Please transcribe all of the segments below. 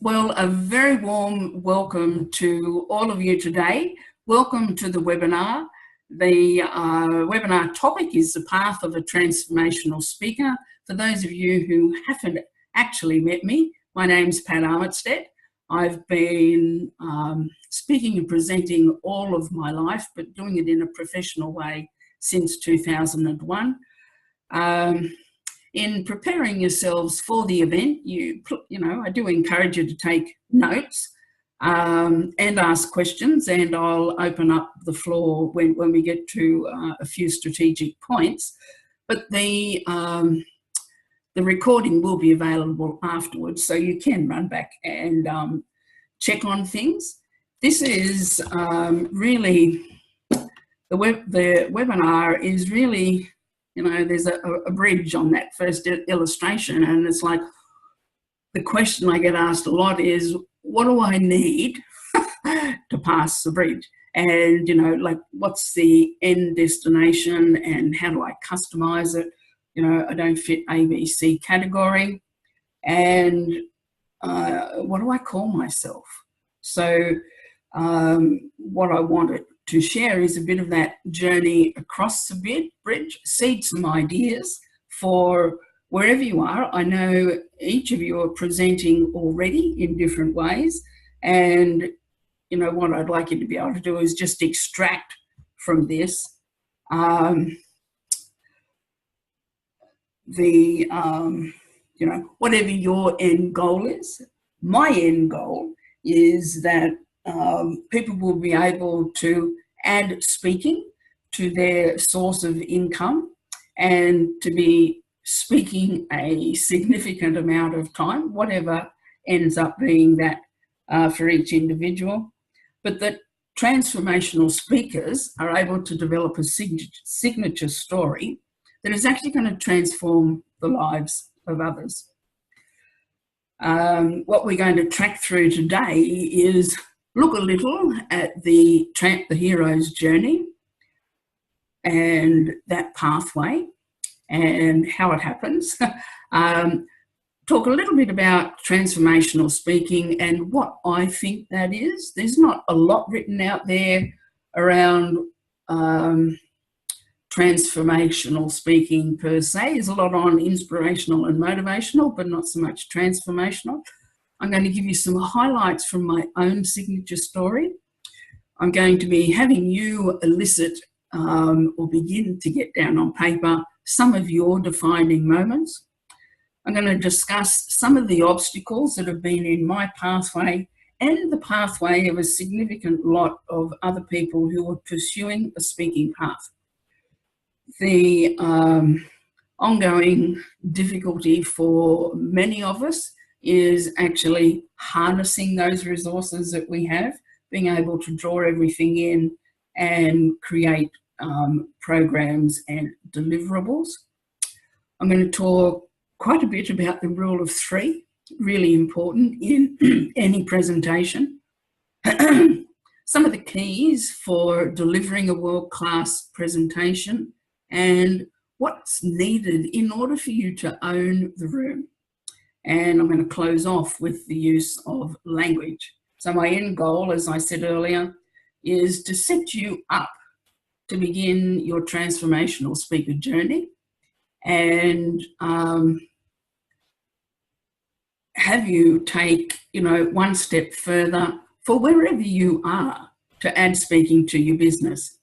Well, a very warm welcome to all of you today. Welcome to the webinar. The webinar topic is the path of a transformational speaker. For those of you who haven't actually met me, my name's Pat Armitstead. I've been speaking and presenting all of my life, but doing it in a professional way since 2001. In preparing yourselves for the event, I do encourage you to take notes and ask questions, and I'll open up the floor when we get to a few strategic points. But the recording will be available afterwards, so you can run back and check on things. This is really, the webinar is really, there's a bridge on that first illustration, and it's like the question I get asked a lot is, what do I need to pass the bridge? And, what's the end destination and how do I customize it? I don't fit ABC category. And what do I call myself? So what I wanted to share is a bit of that journey across the bridge, seed some ideas for wherever you are. I know each of you are presenting already in different ways, and what I'd like you to be able to do is just extract from this whatever your end goal is. My end goal is that people will be able to add speaking to their source of income and to be speaking a significant amount of time, whatever ends up being that for each individual. But that transformational speakers are able to develop a signature story that is actually going to transform the lives of others. What we're going to track through today is look a little at the hero's journey and that pathway and how it happens. Talk a little bit about transformational speaking and what I think that is. There's not a lot written out there around transformational speaking per se. There's a lot on inspirational and motivational, but not so much transformational. I'm going to give you some highlights from my own signature story. I'm going to be having you elicit or begin to get down on paper some of your defining moments. I'm going to discuss some of the obstacles that have been in my pathway and the pathway of a significant lot of other people who are pursuing a speaking path. The ongoing difficulty for many of us is actually harnessing those resources that we have, being able to draw everything in and create programs and deliverables. I'm going to talk quite a bit about the rule of three, really important in any presentation. Some of the keys for delivering a world-class presentation and what's needed in order for you to own the room. And I'm going to close off with the use of language. So my end goal, as I said earlier, is to set you up to begin your transformational speaker journey and have you take, one step further for wherever you are to add speaking to your business,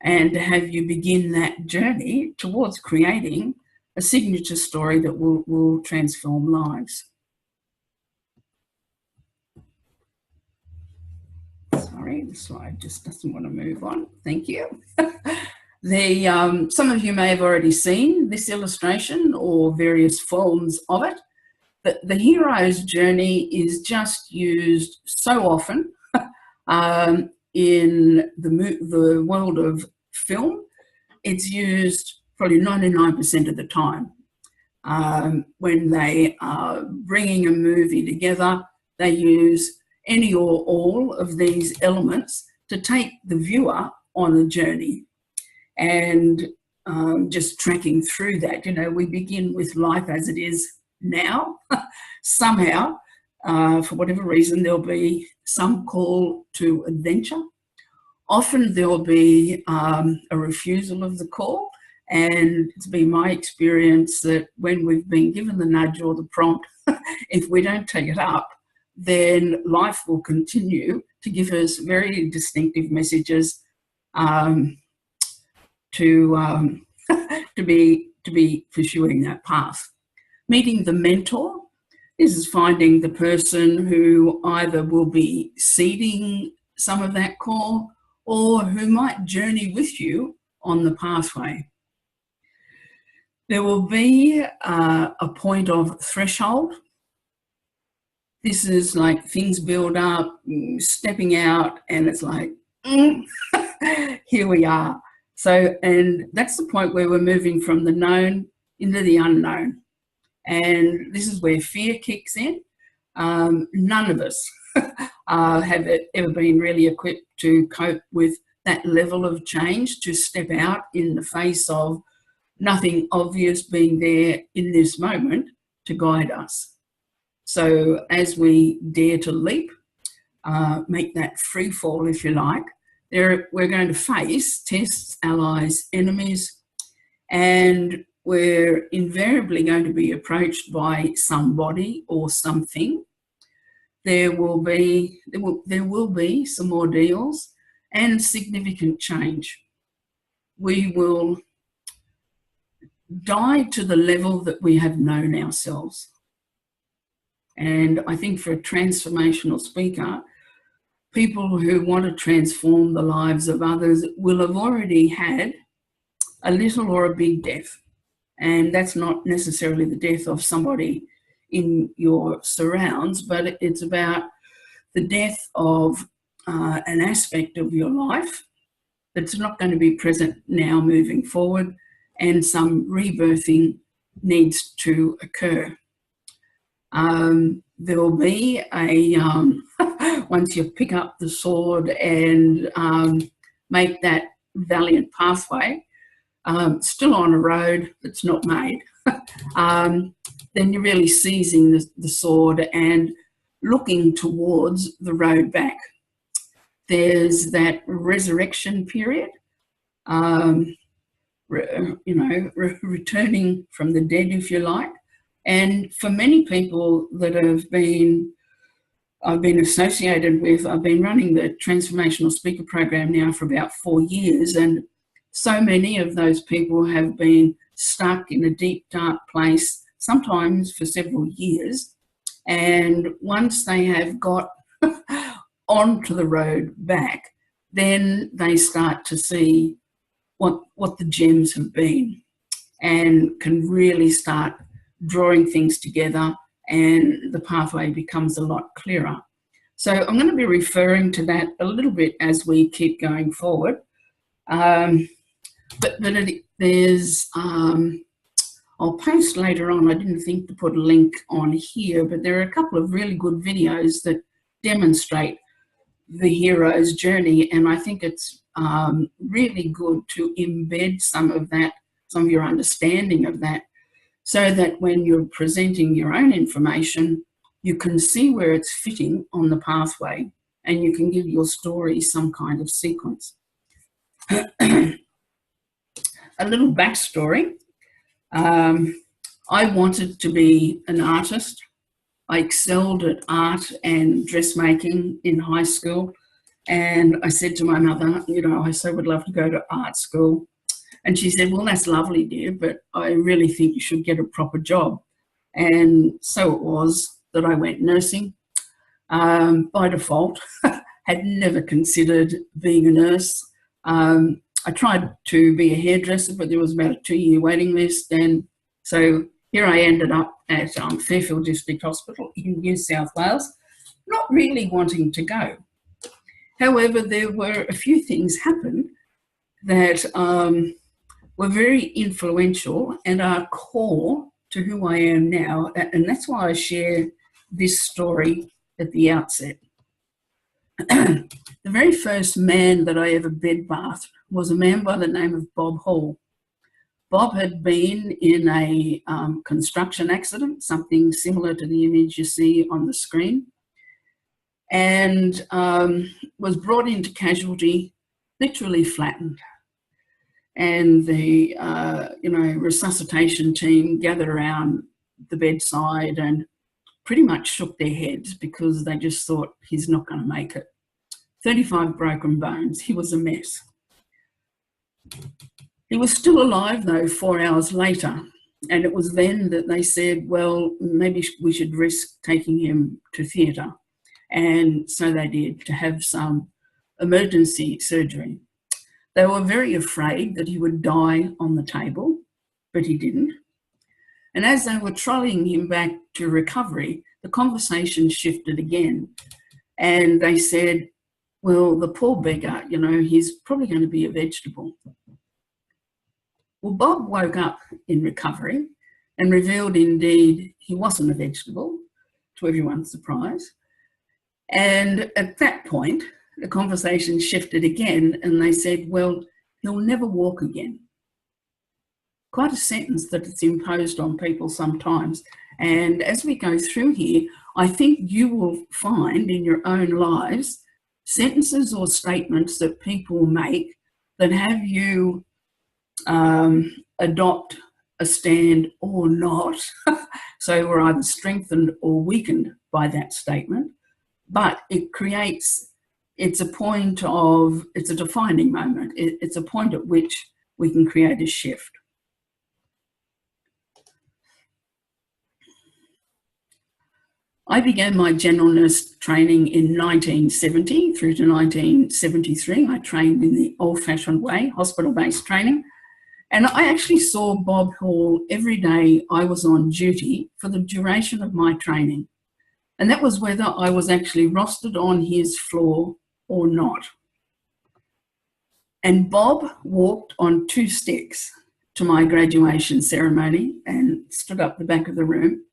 and to have you begin that journey towards creating a signature story that will transform lives. Sorry, the slide just doesn't want to move on. Thank you. Some of you may have already seen this illustration or various forms of it. The hero's journey is just used so often in the world of film. It's used probably 99% of the time. When they are bringing a movie together, they use any or all of these elements to take the viewer on a journey. And just tracking through that, we begin with life as it is now. Somehow for whatever reason, there'll be some call to adventure. Often there'll be a refusal of the call, and it's been my experience that when we've been given the nudge or the prompt, if we don't take it up, then life will continue to give us very distinctive messages to be pursuing that path. Meeting the mentor. This is finding the person who either will be seeding some of that call or who might journey with you on the pathway. There will be a point of threshold. This is like things build up, stepping out, and it's like, here we are. So, and that's the point where we're moving from the known into the unknown. And this is where fear kicks in. None of us have ever been really equipped to cope with that level of change, to step out in the face of nothing obvious being there in this moment to guide us. So as we dare to leap, make that free fall, if you like, we're going to face tests, allies, enemies, and we're invariably going to be approached by somebody or something. There will be some ordeals and significant change. We will die to the level that we have known ourselves. And I think for a transformational speaker, people who want to transform the lives of others will have already had a little or a big death. And that's not necessarily the death of somebody in your surrounds, but it's about the death of an aspect of your life that's not going to be present now moving forward, and some rebirthing needs to occur. There will be a, once you pick up the sword and make that valiant pathway, still on a road that's not made, then you're really seizing the sword and looking towards the road back. There's that resurrection period, returning from the dead, if you like. And for many people that I've been associated with, I've been running the Transformational Speaker Program now for about 4 years, and so many of those people have been stuck in a deep, dark place, sometimes for several years. And once they have got onto the road back, then they start to see what the gems have been and can really start drawing things together, and the pathway becomes a lot clearer. So I'm going to be referring to that a little bit as we keep going forward. There's, I'll post later on, I didn't think to put a link on here, but there are a couple of really good videos that demonstrate the hero's journey, and I think it's really good to embed some of your understanding of that, so that when you're presenting your own information, you can see where it's fitting on the pathway and you can give your story some kind of sequence. A little backstory. I wanted to be an artist. I excelled at art and dressmaking in high school, and I said to my mother, I so would love to go to art school. And she said, well, that's lovely, dear, but I really think you should get a proper job. And so it was that I went nursing by default. Had never considered being a nurse. I tried to be a hairdresser, but there was about a 2-year waiting list. And so here I ended up at Fairfield District Hospital in New South Wales, not really wanting to go. However, there were a few things happened that were very influential and are core to who I am now. And that's why I share this story at the outset. The very first man that I ever bed bathed was a man by the name of Bob Hall. Bob had been in a construction accident, something similar to the image you see on the screen, and was brought into casualty, literally flattened. And the resuscitation team gathered around the bedside and pretty much shook their heads because they just thought he's not going to make it. 35 broken bones. He was a mess. He was still alive, though, 4 hours later. And it was then that they said, well, maybe we should risk taking him to theatre. And so they did, to have some emergency surgery. They were very afraid that he would die on the table, but he didn't. And as they were trolling him back to recovery, the conversation shifted again. And they said, well, the poor beggar, he's probably going to be a vegetable. Well, Bob woke up in recovery and revealed indeed he wasn't a vegetable, to everyone's surprise. And at that point, the conversation shifted again and they said, well, he'll never walk again. Quite a sentence that is imposed on people sometimes. And as we go through here, I think you will find in your own lives sentences or statements that people make that have you adopt a stand or not. So we're either strengthened or weakened by that statement, but it creates, it's a defining moment. It's a point at which we can create a shift. I began my general nurse training in 1970 through to 1973. I trained in the old-fashioned way, hospital-based training. And I actually saw Bob Hall every day I was on duty for the duration of my training. And that was whether I was actually rostered on his floor or not. And Bob walked on 2 sticks to my graduation ceremony and stood up the back of the room.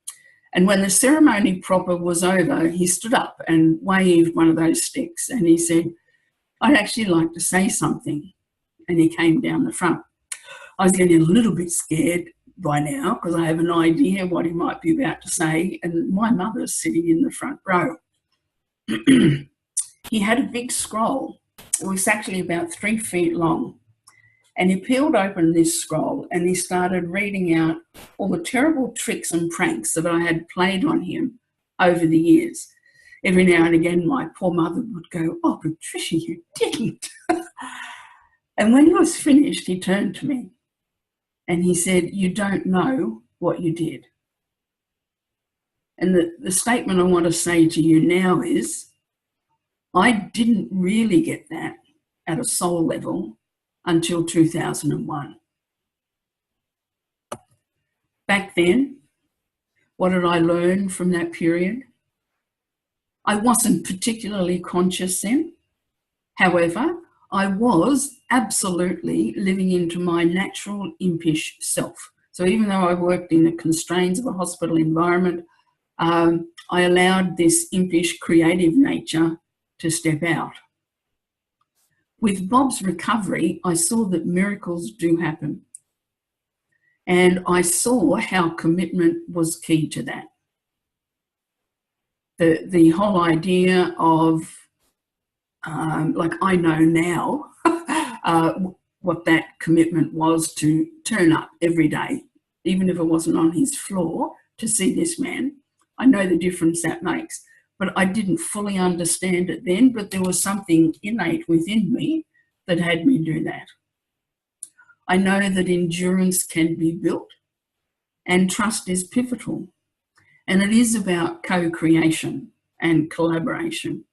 And when the ceremony proper was over, he stood up and waved one of those sticks and he said, I'd actually like to say something. And he came down the front. I was getting a little bit scared by now because I have an idea what he might be about to say, and my mother's sitting in the front row. He had a big scroll. It was actually about 3 feet long. And he peeled open this scroll and he started reading out all the terrible tricks and pranks that I had played on him over the years. Every now and again, my poor mother would go, oh, Patricia, you didn't. And when he was finished, he turned to me and he said, you don't know what you did. And the statement I want to say to you now is, I didn't really get that at a soul level until 2001. Back then, what did I learn from that period? I wasn't particularly conscious then. However, I was absolutely living into my natural impish self. So even though I worked in the constraints of a hospital environment, I allowed this impish creative nature to step out. With Bob's recovery, I saw that miracles do happen. And I saw how commitment was key to that. The whole idea of, like I know now, what that commitment was to turn up every day, even if it wasn't on his floor, to see this man. I know the difference that makes. But I didn't fully understand it then, but there was something innate within me that had me do that. I know that endurance can be built and trust is pivotal. And it is about co-creation and collaboration.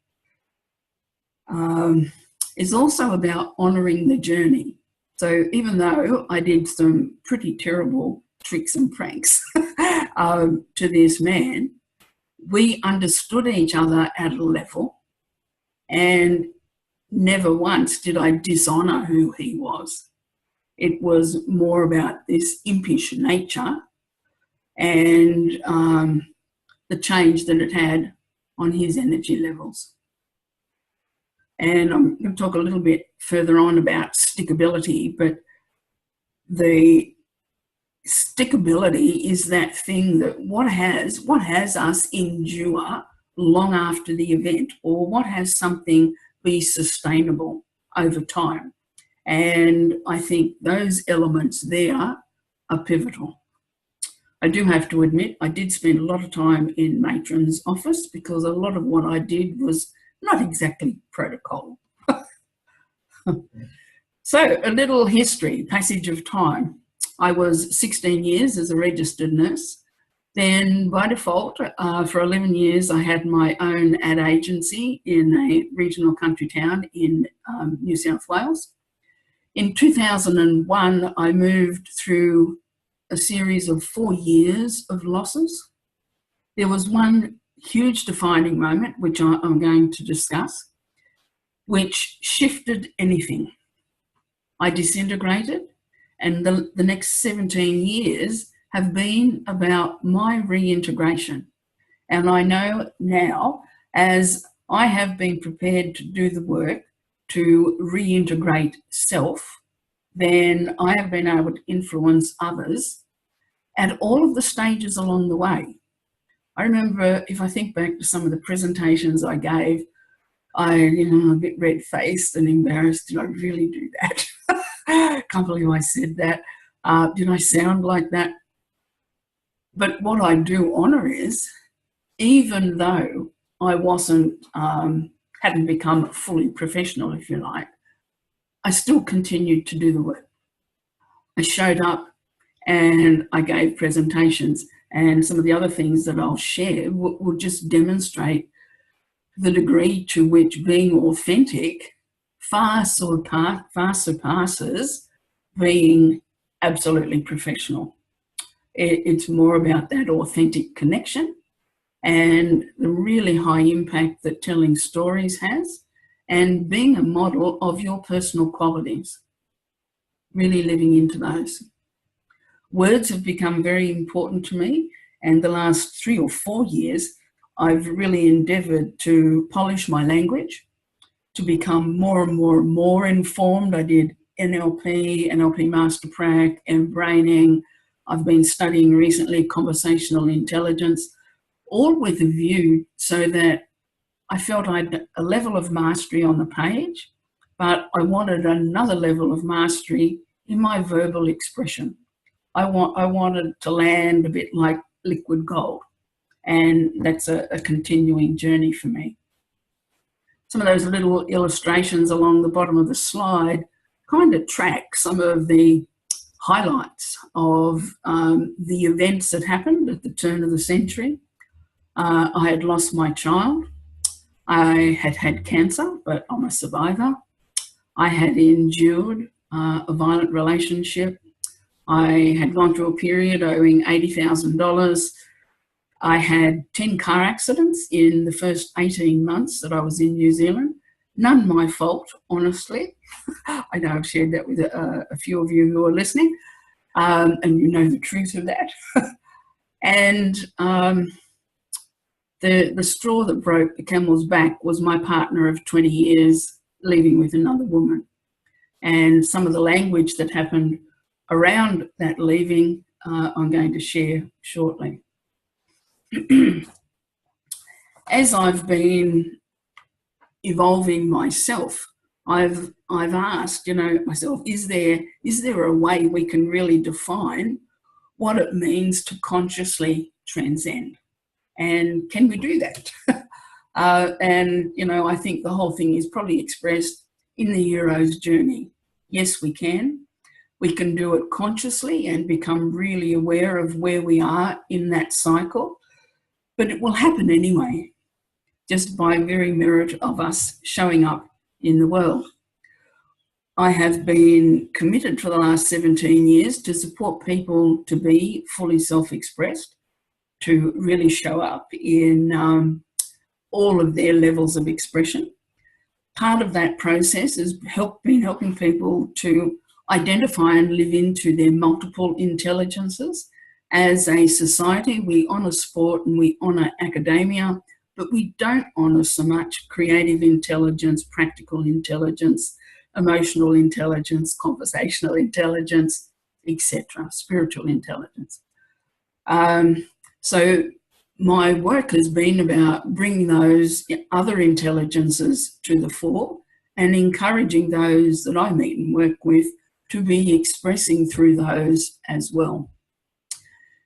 It's also about honouring the journey. So even though I did some pretty terrible tricks and pranks to this man, we understood each other at a level, and never once did I dishonour who he was. It was more about this impish nature and the change that it had on his energy levels. And I'm going to talk a little bit further on about stickability, but the stickability is that thing that what has us endure long after the event, or what has something be sustainable over time. And I think those elements there are pivotal. I do have to admit, I did spend a lot of time in matron's office because a lot of what I did was not exactly protocol. So a little history, passage of time. I was 16 years as a registered nurse. Then by default, for 11 years, I had my own ad agency in a regional country town in New South Wales. In 2001, I moved through a series of 4 years of losses. There was one huge defining moment, which I'm going to discuss, which shifted anything. I disintegrated, and the next 17 years have been about my reintegration. And I know now, as I have been prepared to do the work to reintegrate self, then I have been able to influence others at all of the stages along the way. I remember, if I think back to some of the presentations I gave, I'm a bit red-faced and embarrassed. Did I really do that? Can't believe I said that. Did I sound like that? But what I do honour is, even though I hadn't become fully professional, if you like, I still continued to do the work. I showed up and I gave presentations, and some of the other things that I'll share will just demonstrate the degree to which being authentic far surpasses being absolutely professional. It's more about that authentic connection and the really high impact that telling stories has, and being a model of your personal qualities, really living into those. Words have become very important to me, and the last 3 or 4 years, I've really endeavoured to polish my language, to become more and more informed. I did NLP Master Prac, and braining. I've been studying recently conversational intelligence, all with a view so that I felt I had a level of mastery on the page, but I wanted another level of mastery in my verbal expression. I wanted to land a bit like liquid gold, and that's a continuing journey for me. Some of those little illustrations along the bottom of the slide kind of track some of the highlights of the events that happened at the turn of the century. I had lost my child. I had had cancer, but I'm a survivor. I had endured a violent relationship. I had gone through a period owing $80,000. I had 10 car accidents in the first 18 months that I was in New Zealand. None my fault, honestly. I know I've shared that with a few of you who are listening, and you know the truth of that. And the straw that broke the camel's back was my partner of 20 years leaving with another woman. And some of the language that happened around that leaving, I'm going to share shortly. As I've been evolving myself, I've asked, myself, is there a way we can really define what it means to consciously transcend? And can we do that? And I think the whole thing is probably expressed in the hero's journey. Yes, we can. We can do it consciously and become really aware of where we are in that cycle. But it will happen anyway, just by very merit of us showing up in the world. I have been committed for the last 17 years to support people to be fully self-expressed, to really show up in all of their levels of expression. Part of that process has been helping people to identify and live into their multiple intelligences. As a society, we honour sport and we honour academia, but we don't honour so much creative intelligence, practical intelligence, emotional intelligence, conversational intelligence, etc., spiritual intelligence. So my work has been about bringing those other intelligences to the fore and encouraging those that I meet and work with to be expressing through those as well.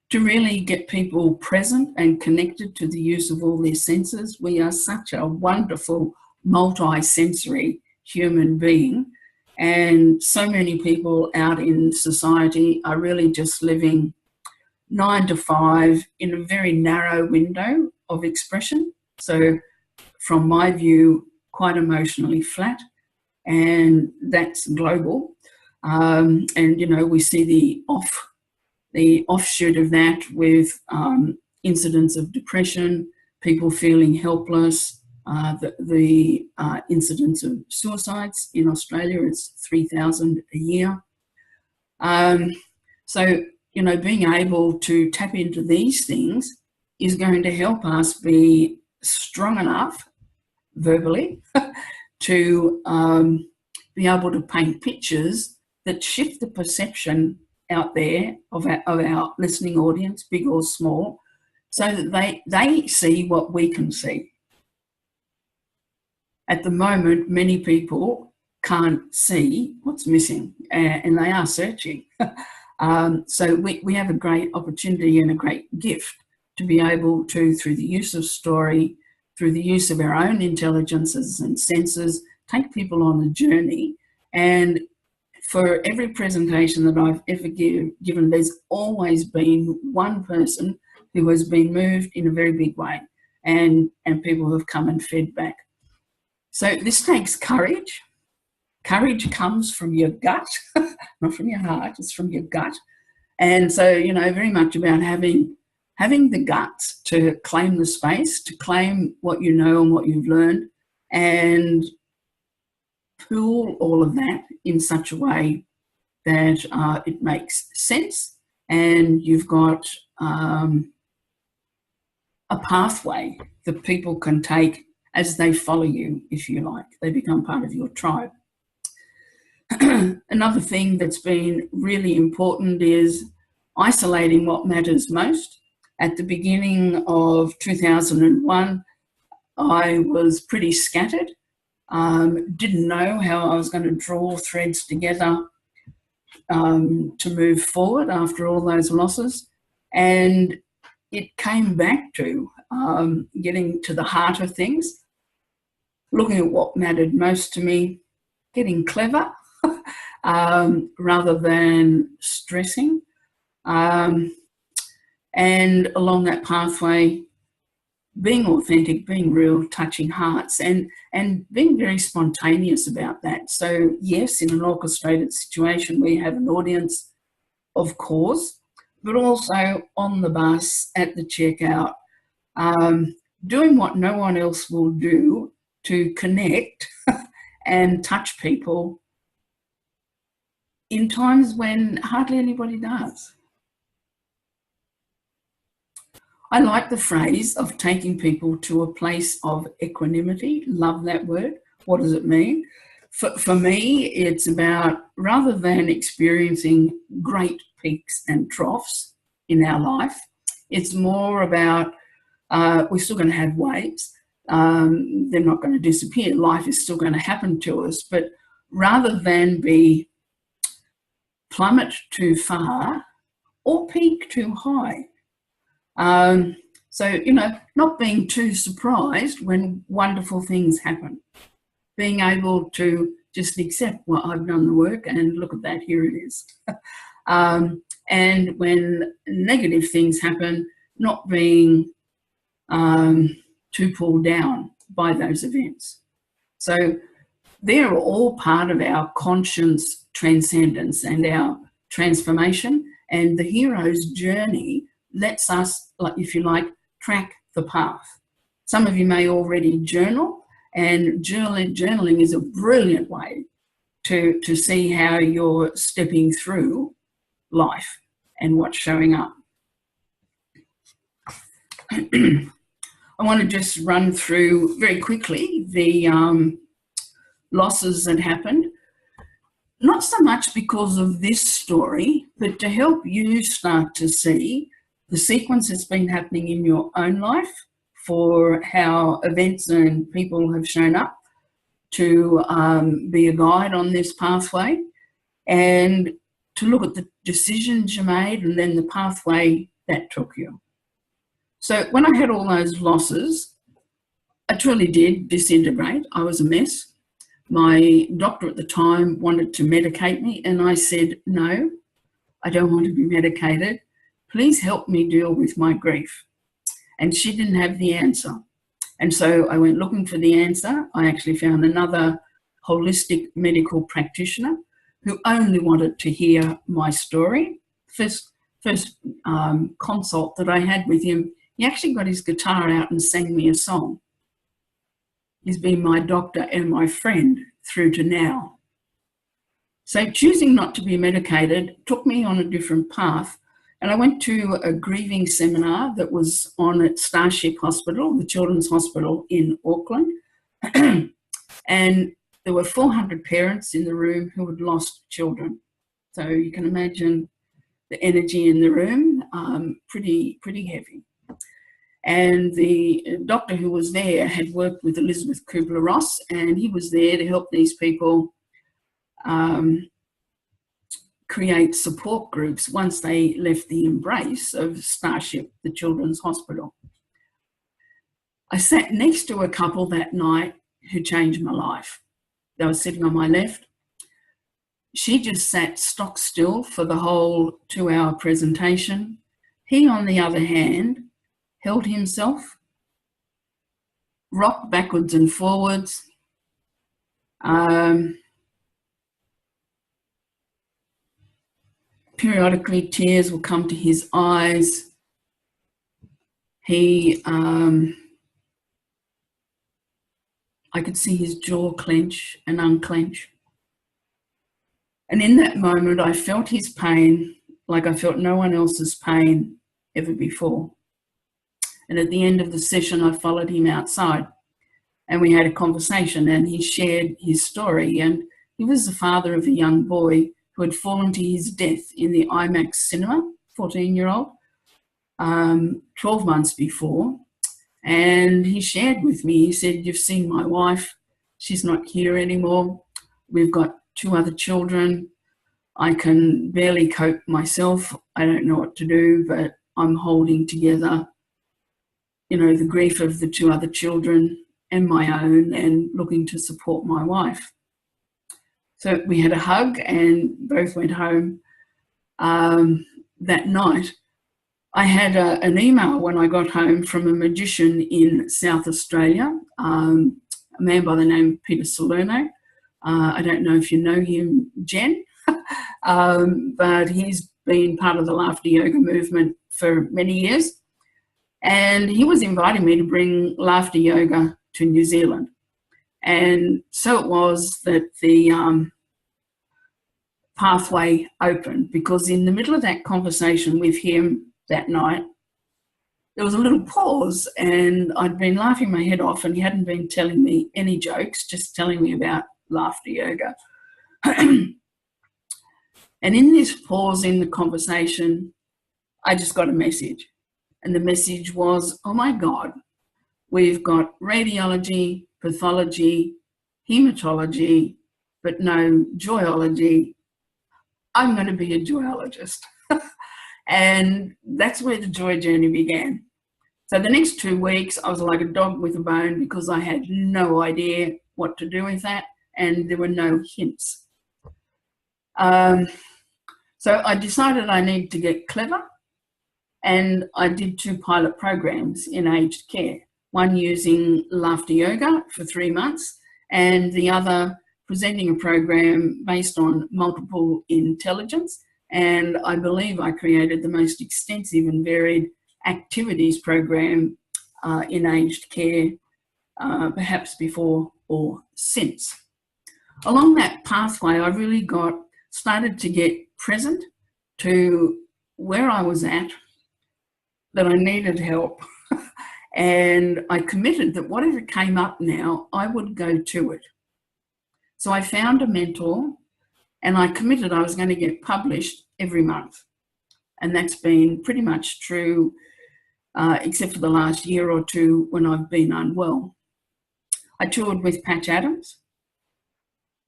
To really get people present and connected to the use of all their senses. We are such a wonderful multi-sensory human being, and so many people out in society are really just living 9 to 5 in a very narrow window of expression. So from my view, quite emotionally flat, and that's global. And, you know, we see the offshoot of that with incidents of depression, people feeling helpless, the incidence of suicides in Australia is 3,000 a year. So, you know, being able to tap into these things is going to help us be strong enough verbally to be able to paint pictures that shift the perception out there of our listening audience, big or small, so that they see what we can see. At the moment, many people can't see what's missing, and they are searching. So we have a great opportunity and a great gift to be able to, through the use of story, through the use of our own intelligences and senses, take people on a journey. And for every presentation that I've ever given, there's always been one person who has been moved in a very big way, and people who have come and fed back. So this takes courage. Courage comes from your gut, not from your heart, it's from your gut. And so, you know, very much about having the guts to claim the space, to claim what you know and what you've learned, and pool all of that in such a way that it makes sense, and you've got a pathway that people can take as they follow you, if you like. They become part of your tribe. Another thing that's been really important is isolating what matters most. At the beginning of 2001, I was pretty scattered. Didn't know how I was going to draw threads together to move forward after all those losses. And it came back to getting to the heart of things, looking at what mattered most to me, getting clever rather than stressing. And along that pathway, being authentic, being real, touching hearts, and being very spontaneous about that. So yes, in an orchestrated situation, we have an audience, of course, but also on the bus, at the checkout, doing what no one else will do to connect and touch people in times when hardly anybody does. I like the phrase of taking people to a place of equanimity. Love that word. What does it mean? For me, it's about, rather than experiencing great peaks and troughs in our life, it's more about we're still going to have waves. They're not going to disappear. Life is still going to happen to us. But rather than be plummet too far or peak too high, so, you know, not being too surprised when wonderful things happen, being able to just accept, well, I've done the work and look at that, here it is. And when negative things happen, not being too pulled down by those events. So they're all part of our conscious transcendence and our transformation, and the hero's journey lets us, if you like, track the path. Some of you may already journal, and journaling is a brilliant way to see how you're stepping through life and what's showing up. I want to just run through very quickly the losses that happened. Not so much because of this story, but to help you start to see the sequence that's been happening in your own life for how events and people have shown up to be a guide on this pathway, and to look at the decisions you made and then the pathway that took you. So when I had all those losses, I truly did disintegrate. I was a mess. My doctor at the time wanted to medicate me, and I said, no, I don't want to be medicated. Please help me deal with my grief. And she didn't have the answer. And so I went looking for the answer. I actually found another holistic medical practitioner who only wanted to hear my story. First consult that I had with him, he actually got his guitar out and sang me a song. He's been my doctor and my friend through to now. So choosing not to be medicated took me on a different path. And I went to a grieving seminar that was on at Starship Hospital, the Children's Hospital in Auckland. And there were 400 parents in the room who had lost children. So you can imagine the energy in the room, pretty heavy. And the doctor who was there had worked with Elizabeth Kubler-Ross, and he was there to help these people create support groups once they left the embrace of Starship, the Children's Hospital. I sat next to a couple that night who changed my life. They were sitting on my left. She just sat stock still for the whole 2-hour presentation. He, on the other hand, held himself, rocked backwards and forwards, periodically tears will come to his eyes. He, I could see his jaw clench and unclench. And in that moment, I felt his pain like I felt no one else's pain ever before. And at the end of the session, I followed him outside and we had a conversation, and he shared his story. And he was the father of a young boy who had fallen to his death in the IMAX cinema, 14-year-old, 12 months before. And he shared with me, he said, you've seen my wife, she's not here anymore. We've got 2 other children. I can barely cope myself. I don't know what to do, but I'm holding together, you know, the grief of the 2 other children and my own, and looking to support my wife. So we had a hug and both went home. That night, I had an email when I got home from a magician in South Australia, a man by the name of Peter Salerno. I don't know if you know him, Jen, but he's been part of the laughter yoga movement for many years. And he was inviting me to bring laughter yoga to New Zealand. And so it was that the pathway opened, because in the middle of that conversation with him that night, there was a little pause, and I'd been laughing my head off and he hadn't been telling me any jokes, just telling me about laughter yoga. And in this pause in the conversation, I just got a message. And the message was, oh my God, we've got radiology, pathology, hematology, but no joyology. I'm going to be a joyologist. And that's where the joy journey began. So the next 2 weeks, I was like a dog with a bone, because I had no idea what to do with that, and there were no hints. So I decided I needed to get clever, and I did 2 pilot programs in aged care, one using laughter yoga for 3 months, and the other presenting a program based on multiple intelligence. And I believe I created the most extensive and varied activities program in aged care, perhaps before or since. Along that pathway, I really started to get present to where I was at, that I needed help. And I committed that whatever came up now, I would go to it. So I found a mentor And I committed I was going to get published every month. And that's been pretty much true, except for the last year or two when I've been unwell. I toured with Patch Adams.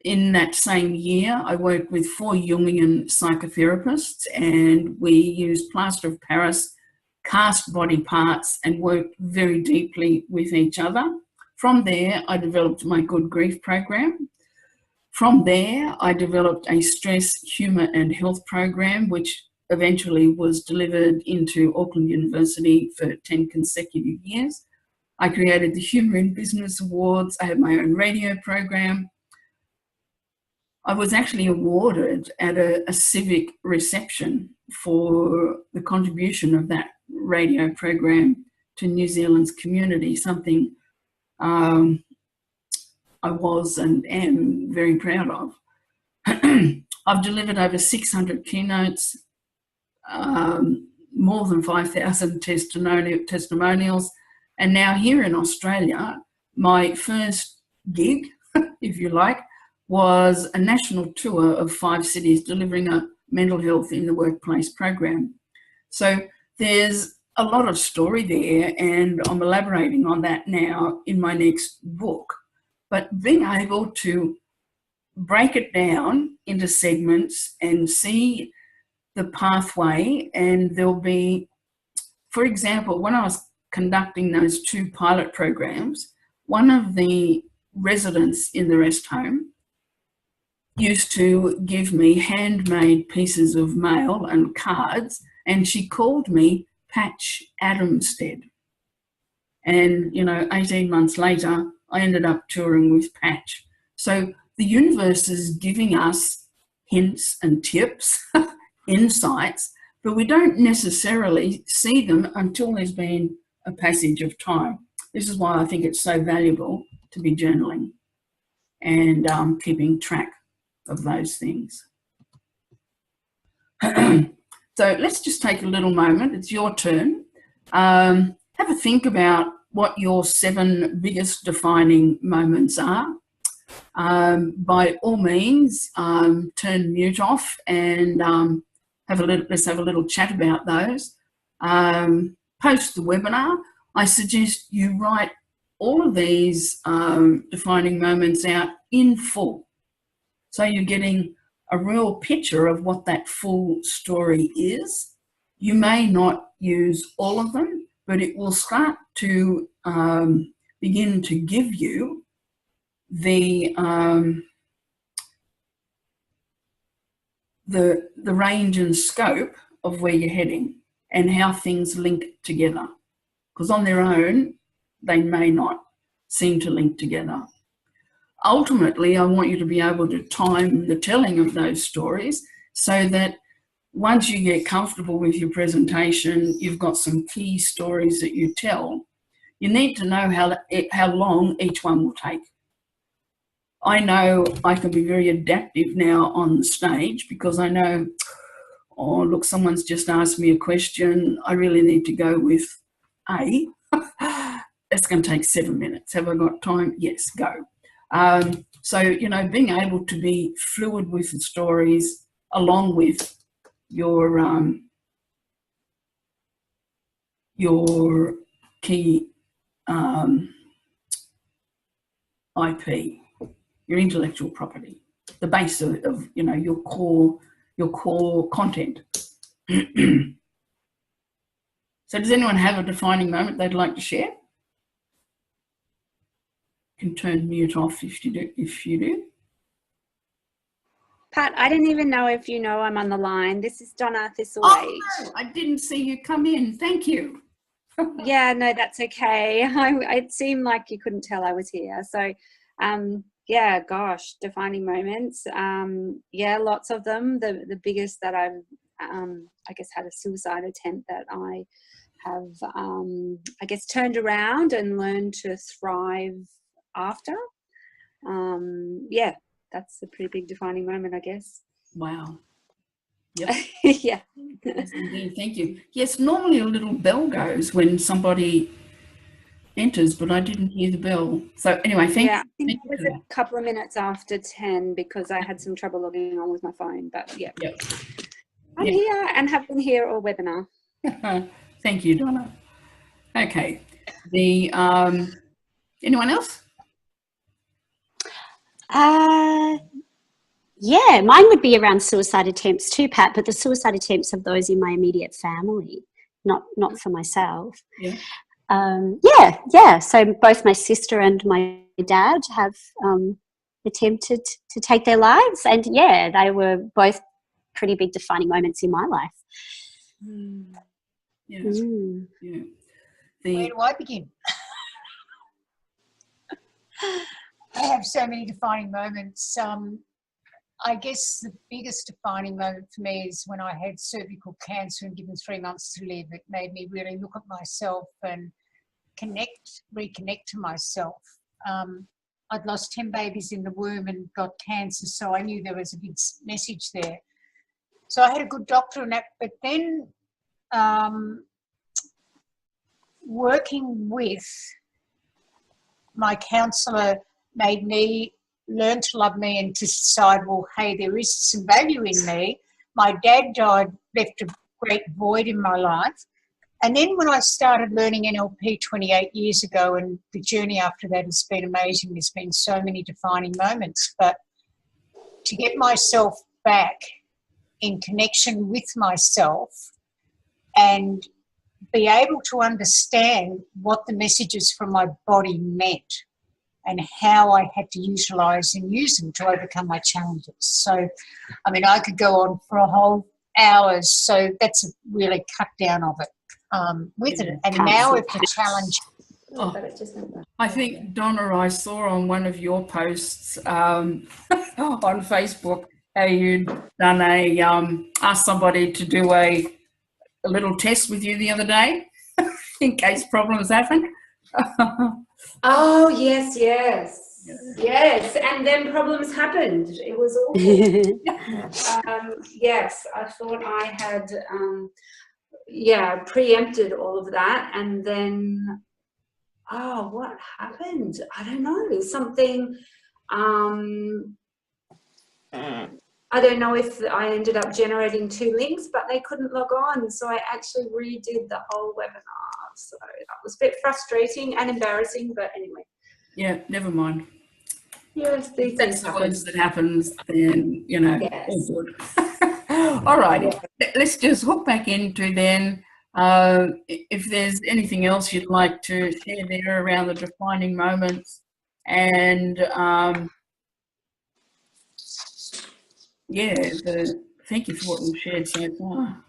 In that same year, I worked with 4 Jungian psychotherapists, and we used plaster of Paris, cast body parts, and worked very deeply with each other. From there, I developed my Good Grief program. From there, I developed a stress, humour and health program, which eventually was delivered into Auckland University for 10 consecutive years. I created the Humour in Business Awards. I had my own radio program. I was actually awarded at a civic reception for the contribution of that radio program to New Zealand's community, something I was and am very proud of. I've delivered over 600 keynotes, more than 5,000 testimonials, and now here in Australia, my first gig, if you like, was a national tour of 5 cities delivering a mental health in the workplace program. So there's a lot of story there, and I'm elaborating on that now in my next book. But being able to break it down into segments and see the pathway, and there'll be, for example, when I was conducting those 2 pilot programs, one of the residents in the rest home used to give me handmade pieces of mail and cards, and she called me Patch Adamstead. And, 18 months later, I ended up touring with Patch. So the universe is giving us hints and tips, insights, but we don't necessarily see them until there's been a passage of time. This is why I think it's so valuable to be journaling and keeping track of those things. So let's just take a little moment. It's your turn. Have a think about what your 7 biggest defining moments are. By all means, turn mute off and let's have a little chat about those. Post the webinar. I suggest you write all of these defining moments out in full. So you're getting a real picture of what that full story is. You may not use all of them, but it will start to begin to give you the range and scope of where you're heading and how things link together. Because on their own, they may not seem to link together. Ultimately, I want you to be able to time the telling of those stories so that once you get comfortable with your presentation, you've got some key stories that you tell. You need to know how long each one will take. I know I can be very adaptive now on the stage because I know, oh, look, someone's just asked me a question. I really need to go with A. It's going to take 7 minutes. Have I got time? Yes, go. So, being able to be fluid with the stories along with your key IP, your intellectual property, the base of your core content. So does anyone have a defining moment they'd like to share? You can turn mute off if you do. Pat, I didn't even know if you know I'm on the line. This is Donna Thistlewage. Oh, I didn't see you come in. Thank you. Yeah, no, that's okay. It seemed like you couldn't tell I was here. So, yeah, gosh, defining moments. Yeah, lots of them. The biggest that I've, I guess, had a suicide attempt that I have, I guess, turned around and learned to thrive after. Yeah, that's a pretty big defining moment, I guess. Wow. Yep. Yeah. Yes, indeed. Thank you. Yes, normally a little bell goes when somebody enters, but I didn't hear the bell. So anyway, thank I think you it was for that. a couple of minutes after 10 because I had some trouble logging on with my phone. But yeah, Yep. I'm here and have been here all webinar. Thank you, Donna. Okay. The anyone else? Yeah, mine would be around suicide attempts too, Pat, but the suicide attempts of those in my immediate family, not for myself. Yeah. Yeah. So both my sister and my dad have attempted to take their lives, and yeah, they were both pretty big defining moments in my life. Yeah. Yeah. Where do I begin? I have so many defining moments. I guess the biggest defining moment for me is when I had cervical cancer and given 3 months to live. It made me really look at myself and reconnect to myself. I'd lost 10 babies in the womb and got cancer, so I knew there was a big message there. So I had a good doctor and that, but then working with my counsellor made me learn to love me and to decide, well, hey, there is some value in me. My dad died, left a great void in my life. And then when I started learning NLP 28 years ago, and the journey after that has been amazing, there's been so many defining moments. But to get myself back in connection with myself and be able to understand what the messages from my body meant and how I had to utilise and use them to overcome my challenges. So, I mean, I could go on for a whole hours, so that's a really cut down of it with it. And now if the challenge... I think, Donna, I saw on one of your posts on Facebook how you'd done asked somebody to do a little test with you the other day in case problems happen. Oh, yes. And then problems happened. It was awful. Yes, I thought I had, preempted all of that. And then, what happened? I don't know. Something, I don't know if I ended up generating 2 links, but they couldn't log on. So I actually redid the whole webinar. So that was a bit frustrating and embarrassing, but anyway. Yeah, never mind. Yes, these things happen. That happens, then, Yes. all good. All right, let's just hook back into then. If there's anything else you'd like to share there around the defining moments, and thank you for what we've shared so far.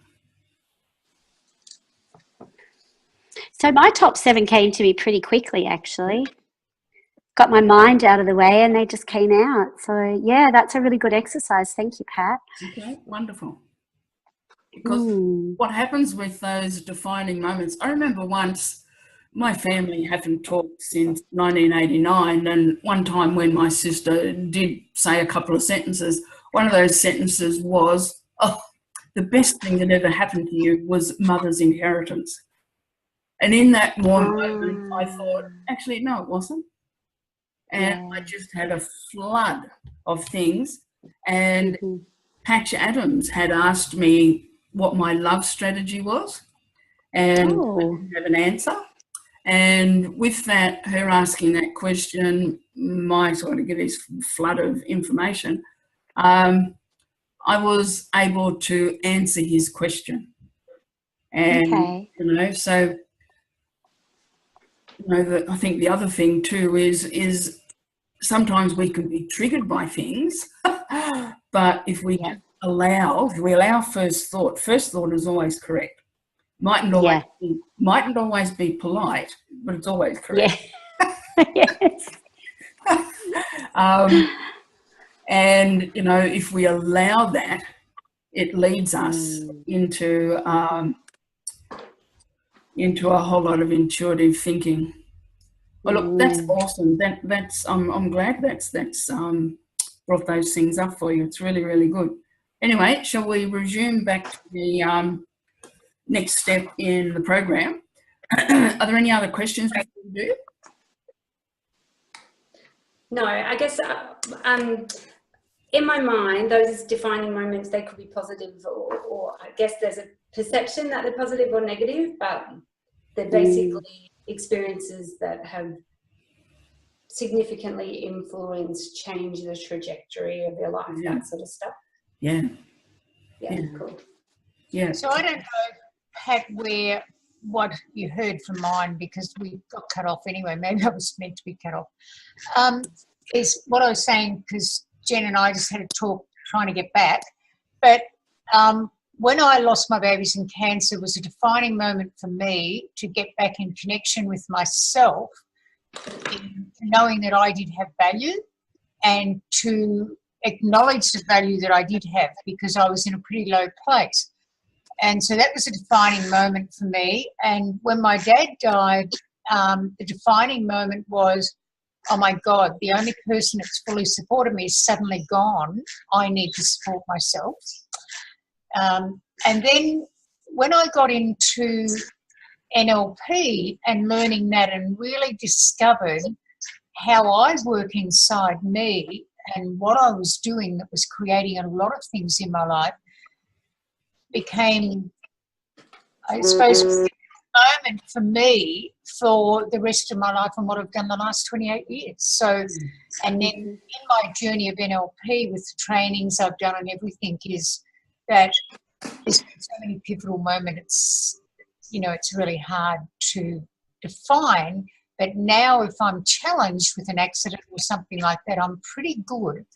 So my top 7 came to me pretty quickly, actually. Got my mind out of the way and they just came out. So, yeah, that's a really good exercise. Thank you, Pat. Okay, wonderful. Because what happens with those defining moments, I remember once my family haven't talked since 1989, and one time when my sister did say a couple of sentences, one of those sentences was, the best thing that ever happened to you was mother's inheritance. And in that moment, I thought, actually, no, it wasn't. And I just had a flood of things. And Patch Adams had asked me what my love strategy was, and I didn't have an answer. And with that, her asking that question, my sort of get this flood of information, I was able to answer his question. And, so... I think the other thing too is sometimes we can be triggered by things, but if we allow first thought is always correct. Mightn't always be polite, but it's always correct. Yes. And if we allow that, it leads us into a whole lot of intuitive thinking. Well, look, that's awesome. I'm glad that's brought those things up for you. It's really, really good. Anyway, shall we resume back to the next step in the program? Are there any other questions before we do? No, I guess in my mind, those defining moments, they could be positive or I guess there's a perception that they're positive or negative, but they're basically experiences that have significantly influenced, changed the trajectory of their life, that sort of stuff. Yeah. Cool. Yeah. So I don't know, Pat, what you heard from mine, because we got cut off anyway. Maybe I was meant to be cut off. Is what I was saying, because Jen and I just had a talk trying to get back. But when I lost my babies in cancer, it was a defining moment for me to get back in connection with myself, in knowing that I did have value, and to acknowledge the value that I did have, because I was in a pretty low place. And so that was a defining moment for me. And when my dad died, the defining moment was, oh my God, the only person that's fully supported me is suddenly gone. I need to support myself. And then when I got into NLP and learning that, and really discovered how I work inside me and what I was doing that was creating a lot of things in my life, became, I suppose, a moment for me for the rest of my life and what I've done the last 28 years. So, and then in my journey of NLP with the trainings I've done and everything, is that there's been so many pivotal moments. It's really hard to define, but now if I'm challenged with an accident or something like that, I'm pretty good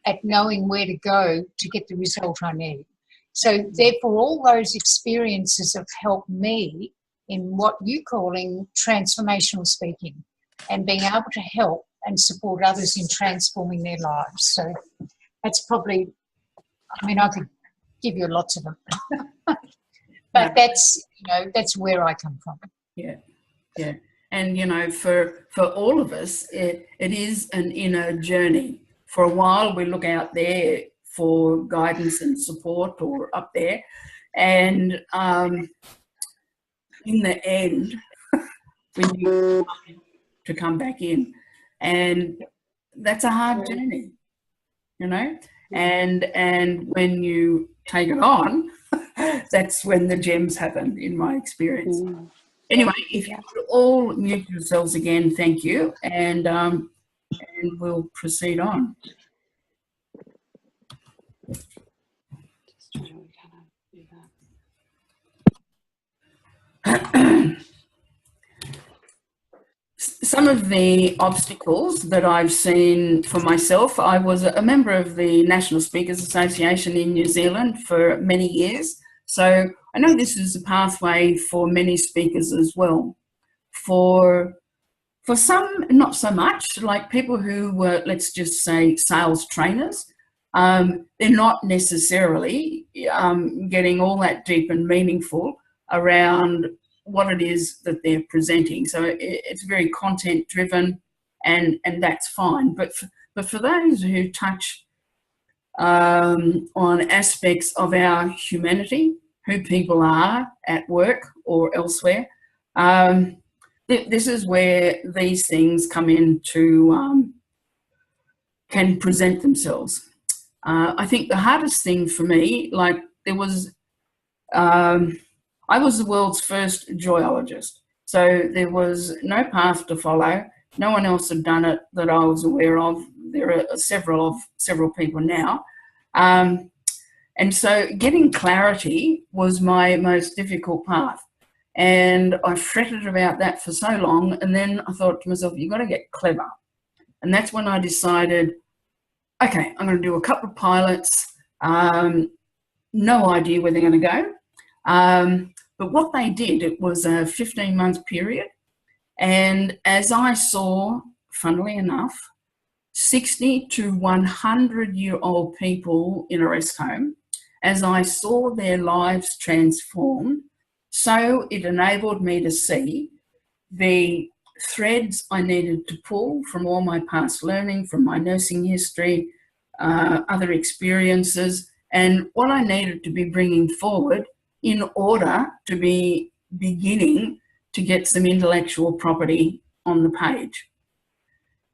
at knowing where to go to get the result I need. So therefore, all those experiences have helped me in what you're calling transformational speaking, and being able to help and support others in transforming their lives. So that's probably, I could give you lots of them. But that's where I come from. Yeah. And, for all of us, it is an inner journey. For a while, we look out there for guidance and support, or up there. And in the end, we need to come back in. And that's a hard journey, And when you take it on, that's when the gems happen, in my experience. Anyway, if you could all mute yourselves again, thank you, and we'll proceed on. Some of the obstacles that I've seen for myself, I was a member of the National Speakers Association in New Zealand for many years. So I know this is a pathway for many speakers as well. For some, not so much, like people who were, let's just say, sales trainers. They're not necessarily getting all that deep and meaningful around what it is that they're presenting. So it's very content driven, and that's fine. But for those who touch on aspects of our humanity, who people are at work or elsewhere, this is where these things come in to can present themselves. I think the hardest thing for me, like there was, I was the world's first joyologist. So there was no path to follow. No one else had done it that I was aware of. There are several people now. And so getting clarity was my most difficult path. And I fretted about that for so long. And then I thought to myself, you've got to get clever. And that's when I decided, okay, I'm going to do a couple of pilots. No idea where they're going to go. But what they did, it was a 15-month period. And as I saw, funnily enough, 60 to 100-year-old people in a rest home, as I saw their lives transform, so it enabled me to see the threads I needed to pull from all my past learning, from my nursing history, other experiences, and what I needed to be bringing forward in order to be beginning to get some intellectual property on the page.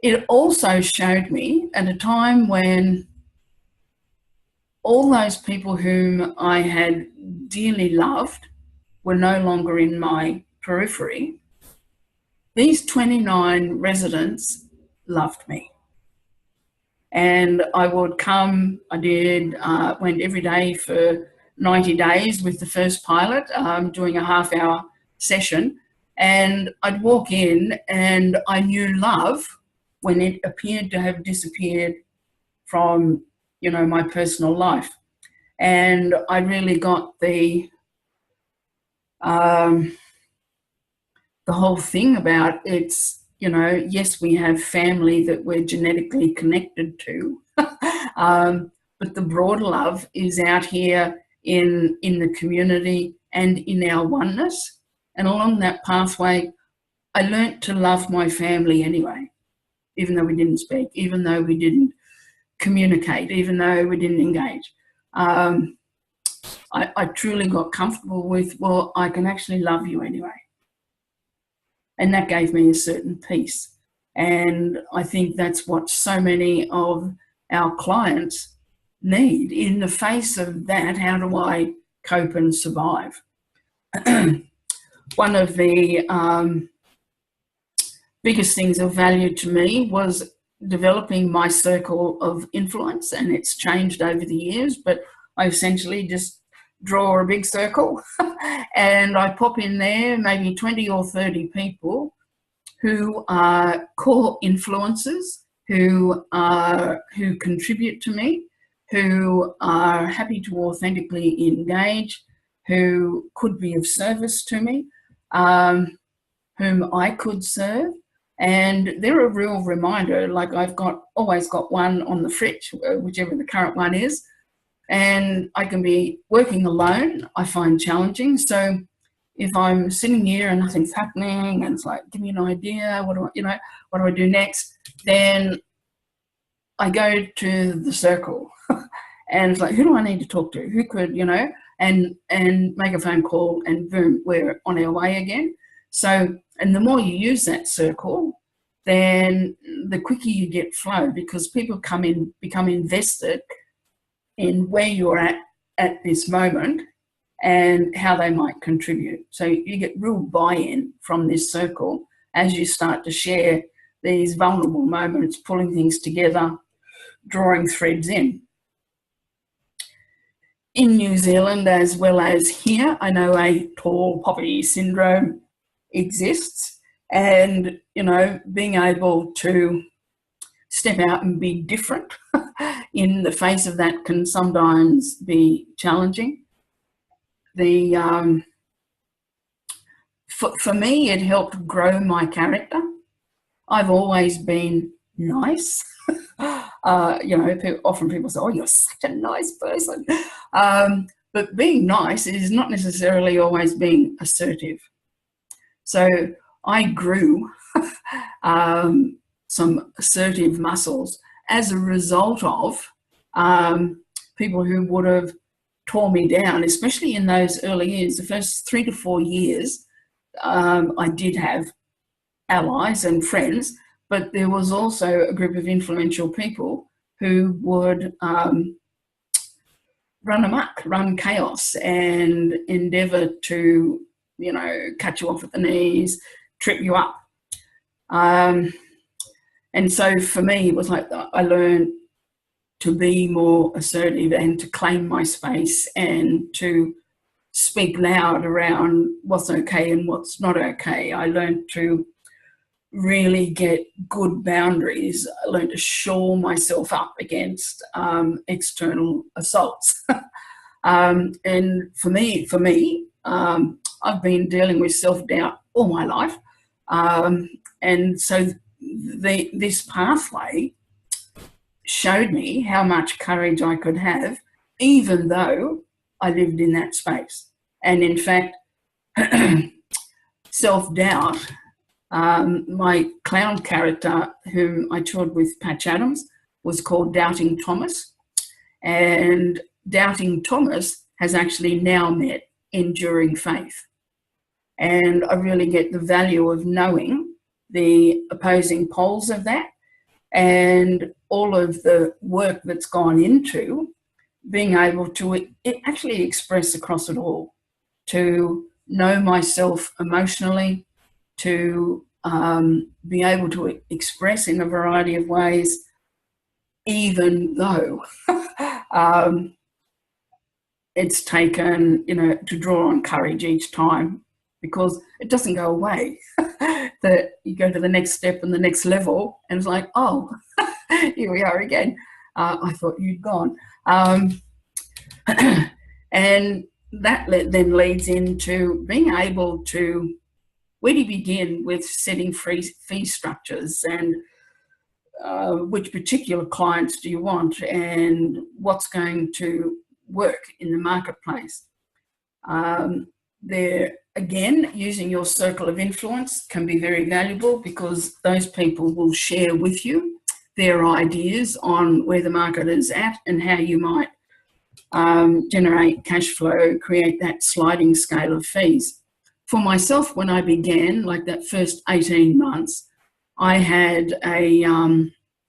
It also showed me at a time when all those people whom I had dearly loved were no longer in my periphery. These 29 residents loved me. And I would come, went every day for 90 days with the first pilot, doing a half-hour session. And I'd walk in and I knew love when it appeared to have disappeared from, my personal life. And I really got the whole thing about it's, yes, we have family that we're genetically connected to, but the broader love is out here in the community and in our oneness. And along that pathway, I learnt to love my family anyway, even though we didn't speak, even though we didn't communicate, even though we didn't engage. I truly got comfortable with, well, I can actually love you anyway. And that gave me a certain peace. And I think that's what so many of our clients need. In the face of that, how do I cope and survive? One of the biggest things of value to me was developing my circle of influence, and it's changed over the years, but I essentially just draw a big circle and I pop in there maybe 20 or 30 people who are core influencers, who contribute to me, who are happy to authentically engage, who could be of service to me, whom I could serve. And they're a real reminder, like I've always got one on the fridge, whichever the current one is. And I can be working alone, I find challenging. So if I'm sitting here and nothing's happening and it's like, give me an idea, what do I do next? Then I go to the circle and it's like, who do I need to talk to? Who could, and make a phone call and boom, we're on our way again. So, and the more you use that circle, then the quicker you get flow, because people become invested in where you're at this moment and how they might contribute. So you get real buy-in from this circle as you start to share these vulnerable moments, pulling things together, drawing threads in. In New Zealand, as well as here, I know a tall poppy syndrome exists, and, being able to step out and be different in the face of that can sometimes be challenging. For me, it helped grow my character. I've always been nice. Often people say, oh, you're such a nice person. But being nice is not necessarily always being assertive. So I grew some assertive muscles as a result of people who would have tore me down, especially in those early years. The first 3 to 4 years, I did have allies and friends, but there was also a group of influential people who would run amok, run chaos, and endeavour to, cut you off at the knees, trip you up. And so for me, it was like I learned to be more assertive and to claim my space and to speak loud around what's okay and what's not okay. I learned to really get good boundaries. I learned to shore myself up against external assaults. And for me, I've been dealing with self-doubt all my life. And so this pathway showed me how much courage I could have, even though I lived in that space. And in fact, self-doubt, my clown character, whom I toured with, Patch Adams, was called Doubting Thomas. And Doubting Thomas has actually now met Enduring Faith. And I really get the value of knowing the opposing poles of that, and all of the work that's gone into being able to actually express across it all, to know myself emotionally, to be able to express in a variety of ways, even though it's taken, to draw on courage each time, because it doesn't go away. That you go to the next step and the next level, and it's like, oh, here we are again. I thought you'd gone. And that then leads into being able to, where do you begin with setting fee structures, and which particular clients do you want, and what's going to work in the marketplace. There, again, using your circle of influence can be very valuable, because those people will share with you their ideas on where the market is at and how you might generate cash flow, create that sliding scale of fees. For myself, when I began, like that first 18 months, I had a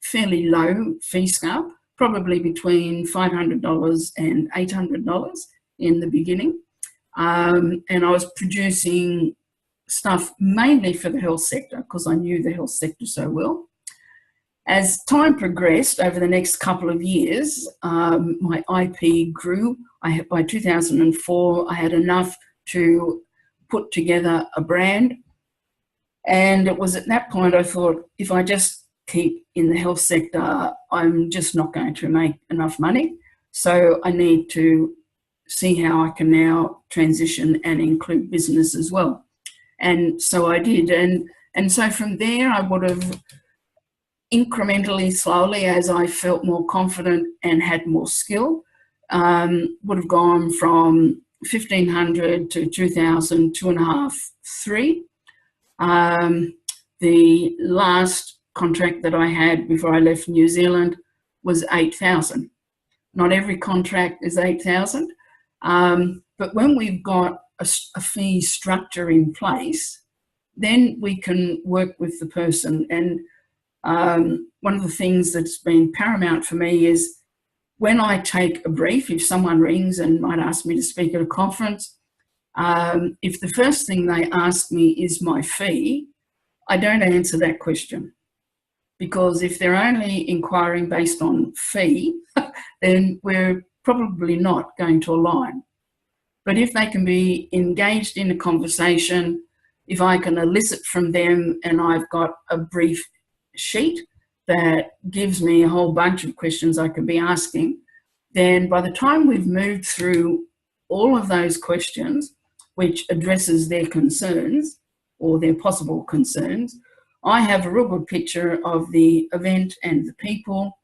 fairly low fee scale, probably between $500 and $800 in the beginning. And I was producing stuff mainly for the health sector, because I knew the health sector so well. As time progressed over the next couple of years, my IP grew. By 2004, I had enough to put together a brand. And it was at that point I thought, if I just keep in the health sector, I'm just not going to make enough money. So I need to see how I can now transition and include business as well. And so I did. And so from there, I would have incrementally, slowly, as I felt more confident and had more skill, would have gone from 1,500 to 2,000, 2.5, 3. The last contract that I had before I left New Zealand was 8,000. Not every contract is 8,000, but when we've got a fee structure in place, then we can work with the person. And one of the things that's been paramount for me is, when I take a brief, if someone rings and might ask me to speak at a conference, if the first thing they ask me is my fee, I don't answer that question. Because if they're only inquiring based on fee, then we're probably not going to align. But if they can be engaged in a conversation, if I can elicit from them, and I've got a brief sheet that gives me a whole bunch of questions I could be asking, then by the time we've moved through all of those questions, which addresses their concerns or their possible concerns, I have a real good picture of the event and the people.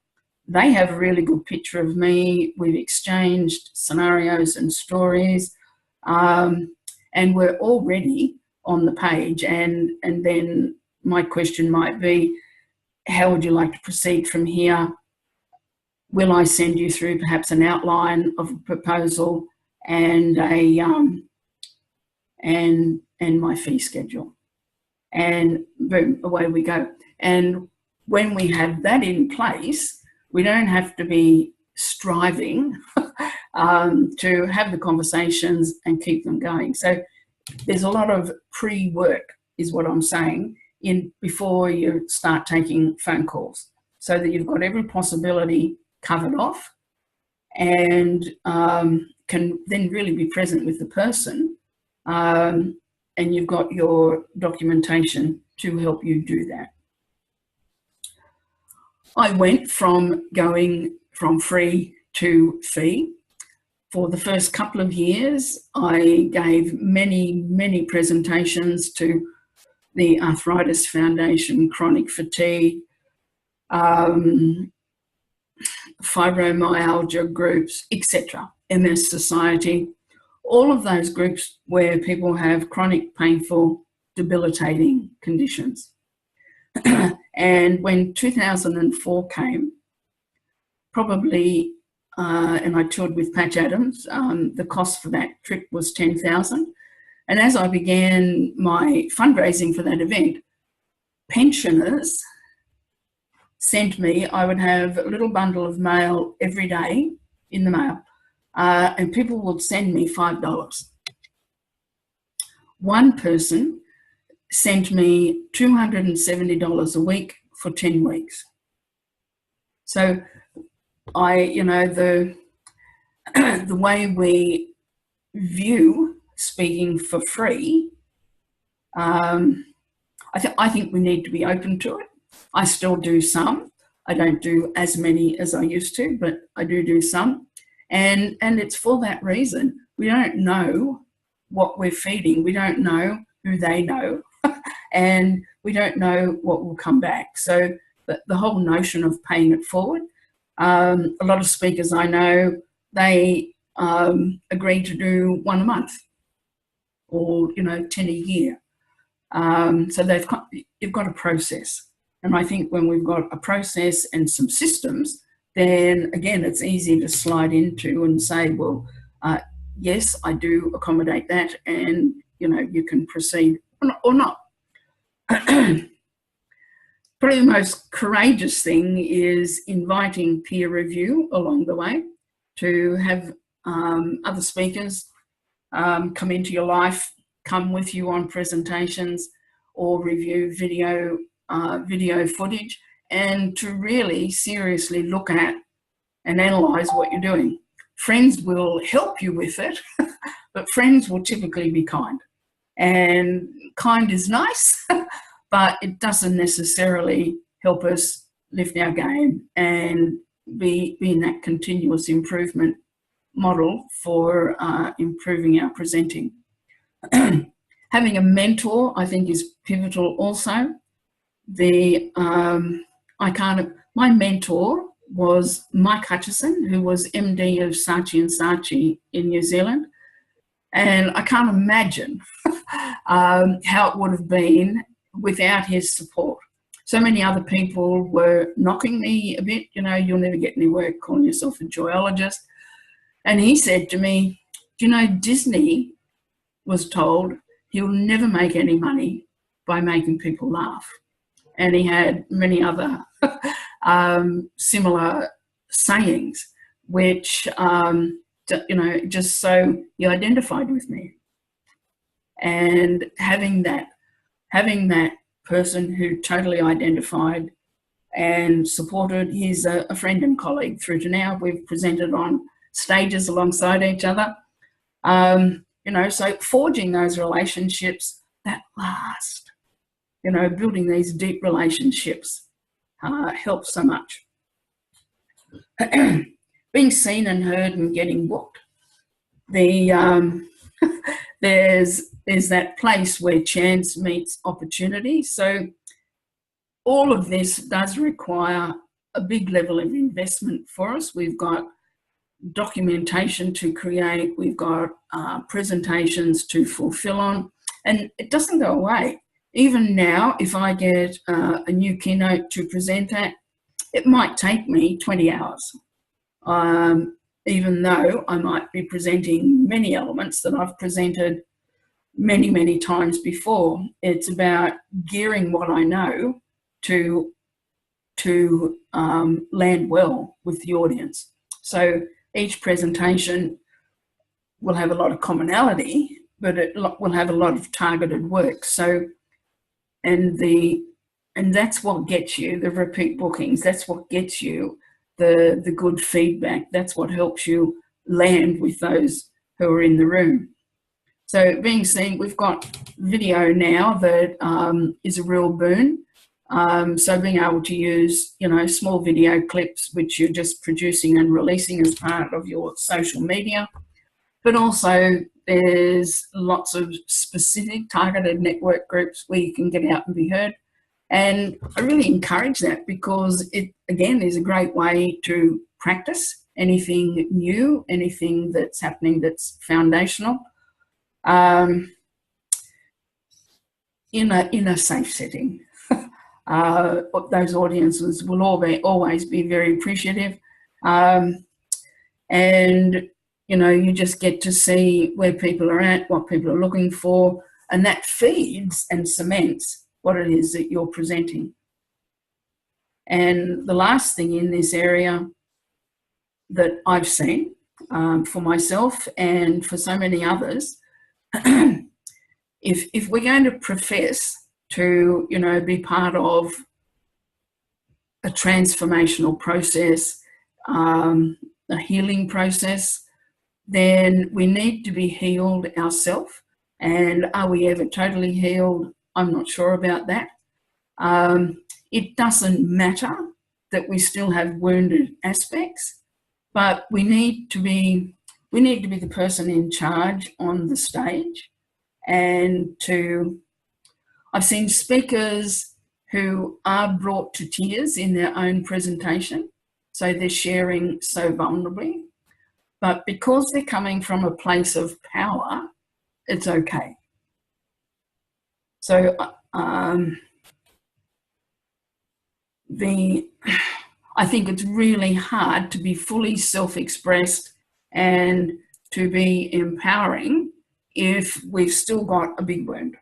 They have a really good picture of me. We've exchanged scenarios and stories, and we're already on the page. And then my question might be, how would you like to proceed from here? Will I send you through perhaps an outline of a proposal and and my fee schedule? And boom, away we go. And when we have that in place, we don't have to be striving to have the conversations and keep them going. So there's a lot of pre-work, is what I'm saying, before you start taking phone calls, so that you've got every possibility covered off, and can then really be present with the person, and you've got your documentation to help you do that. I went from going from free to fee. For the first couple of years, I gave many presentations to the Arthritis Foundation, Chronic Fatigue, fibromyalgia groups, etc., MS Society, all of those groups where people have chronic, painful, debilitating conditions. And when 2004 came, probably, and I toured with Patch Adams, the cost for that trip was $10,000. And as I began my fundraising for that event, pensioners sent me, I would have a little bundle of mail every day in the mail, and people would send me $5. One person sent me $270 a week for 10 weeks. So the way we view speaking for free, I think we need to be open to it. I still do some. I don't do as many as I used to, but I do some. And it's for that reason. We don't know what we're feeding. We don't know who they know. And we don't know what will come back. So the whole notion of paying it forward, a lot of speakers I know, they agree to do one a month or, 10 a year. So you've got a process. And I think when we've got a process and some systems, then again, it's easy to slide into and say, well, yes, I do accommodate that, and, you can proceed or not. Probably the most courageous thing is inviting peer review along the way, to have other speakers come into your life, come with you on presentations or review video footage, and to really seriously look at and analyze what you're doing. Friends will help you with it, but friends will typically be kind. And kind is nice, but it doesn't necessarily help us lift our game and be in that continuous improvement model for improving our presenting. Having a mentor, I think, is pivotal also. My mentor was Mike Hutchison, who was MD of Saatchi & Saatchi in New Zealand. And I can't imagine how it would have been without his support. So many other people were knocking me a bit, you'll never get any work calling yourself a joyologist. And he said to me, Disney was told he'll never make any money by making people laugh. And he had many other similar sayings, which, just so he identified with me. And having that person who totally identified and supported, he's a friend and colleague through to now. We've presented on stages alongside each other. So forging those relationships that last, building these deep relationships helps so much. Being seen and heard and getting booked. There's that place where chance meets opportunity. So all of this does require a big level of investment for us. We've got documentation to create, we've got presentations to fulfill on, and it doesn't go away. Even now, if I get a new keynote to present at, it might take me 20 hours, even though I might be presenting many elements that I've presented many, many times before. It's about gearing what I know to land well with the audience. So each presentation will have a lot of commonality, but it will have a lot of targeted work. So, and that's what gets you the repeat bookings. That's what gets you the good feedback. That's what helps you land with those who are in the room. So being seen, we've got video now that is a real boon. So being able to use, small video clips, which you're just producing and releasing as part of your social media. But also there's lots of specific targeted network groups where you can get out and be heard. And I really encourage that, because it, again, is a great way to practice anything new, anything that's happening that's foundational, in a safe setting. Those audiences will always be very appreciative. And, you just get to see where people are at, what people are looking for, and that feeds and cements what it is that you're presenting. And the last thing in this area that I've seen for myself and for so many others, if we're going to profess to, you know, be part of a transformational process, a healing process, then we need to be healed ourselves. And are we ever totally healed? I'm not sure about that. It doesn't matter that we still have wounded aspects, but we need to be the person in charge on the stage. And I've seen speakers who are brought to tears in their own presentation, so they're sharing so vulnerably, but because they're coming from a place of power, it's okay. So I think it's really hard to be fully self-expressed and to be empowering if we've still got a big wound.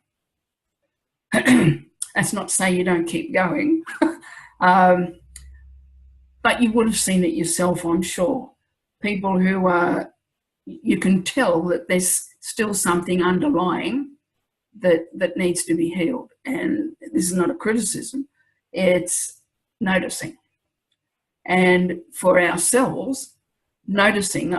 That's not to say you don't keep going, but you would have seen it yourself, I'm sure. People who are, you can tell that there's still something underlying that needs to be healed. And this is not a criticism, it's noticing. And for ourselves, noticing,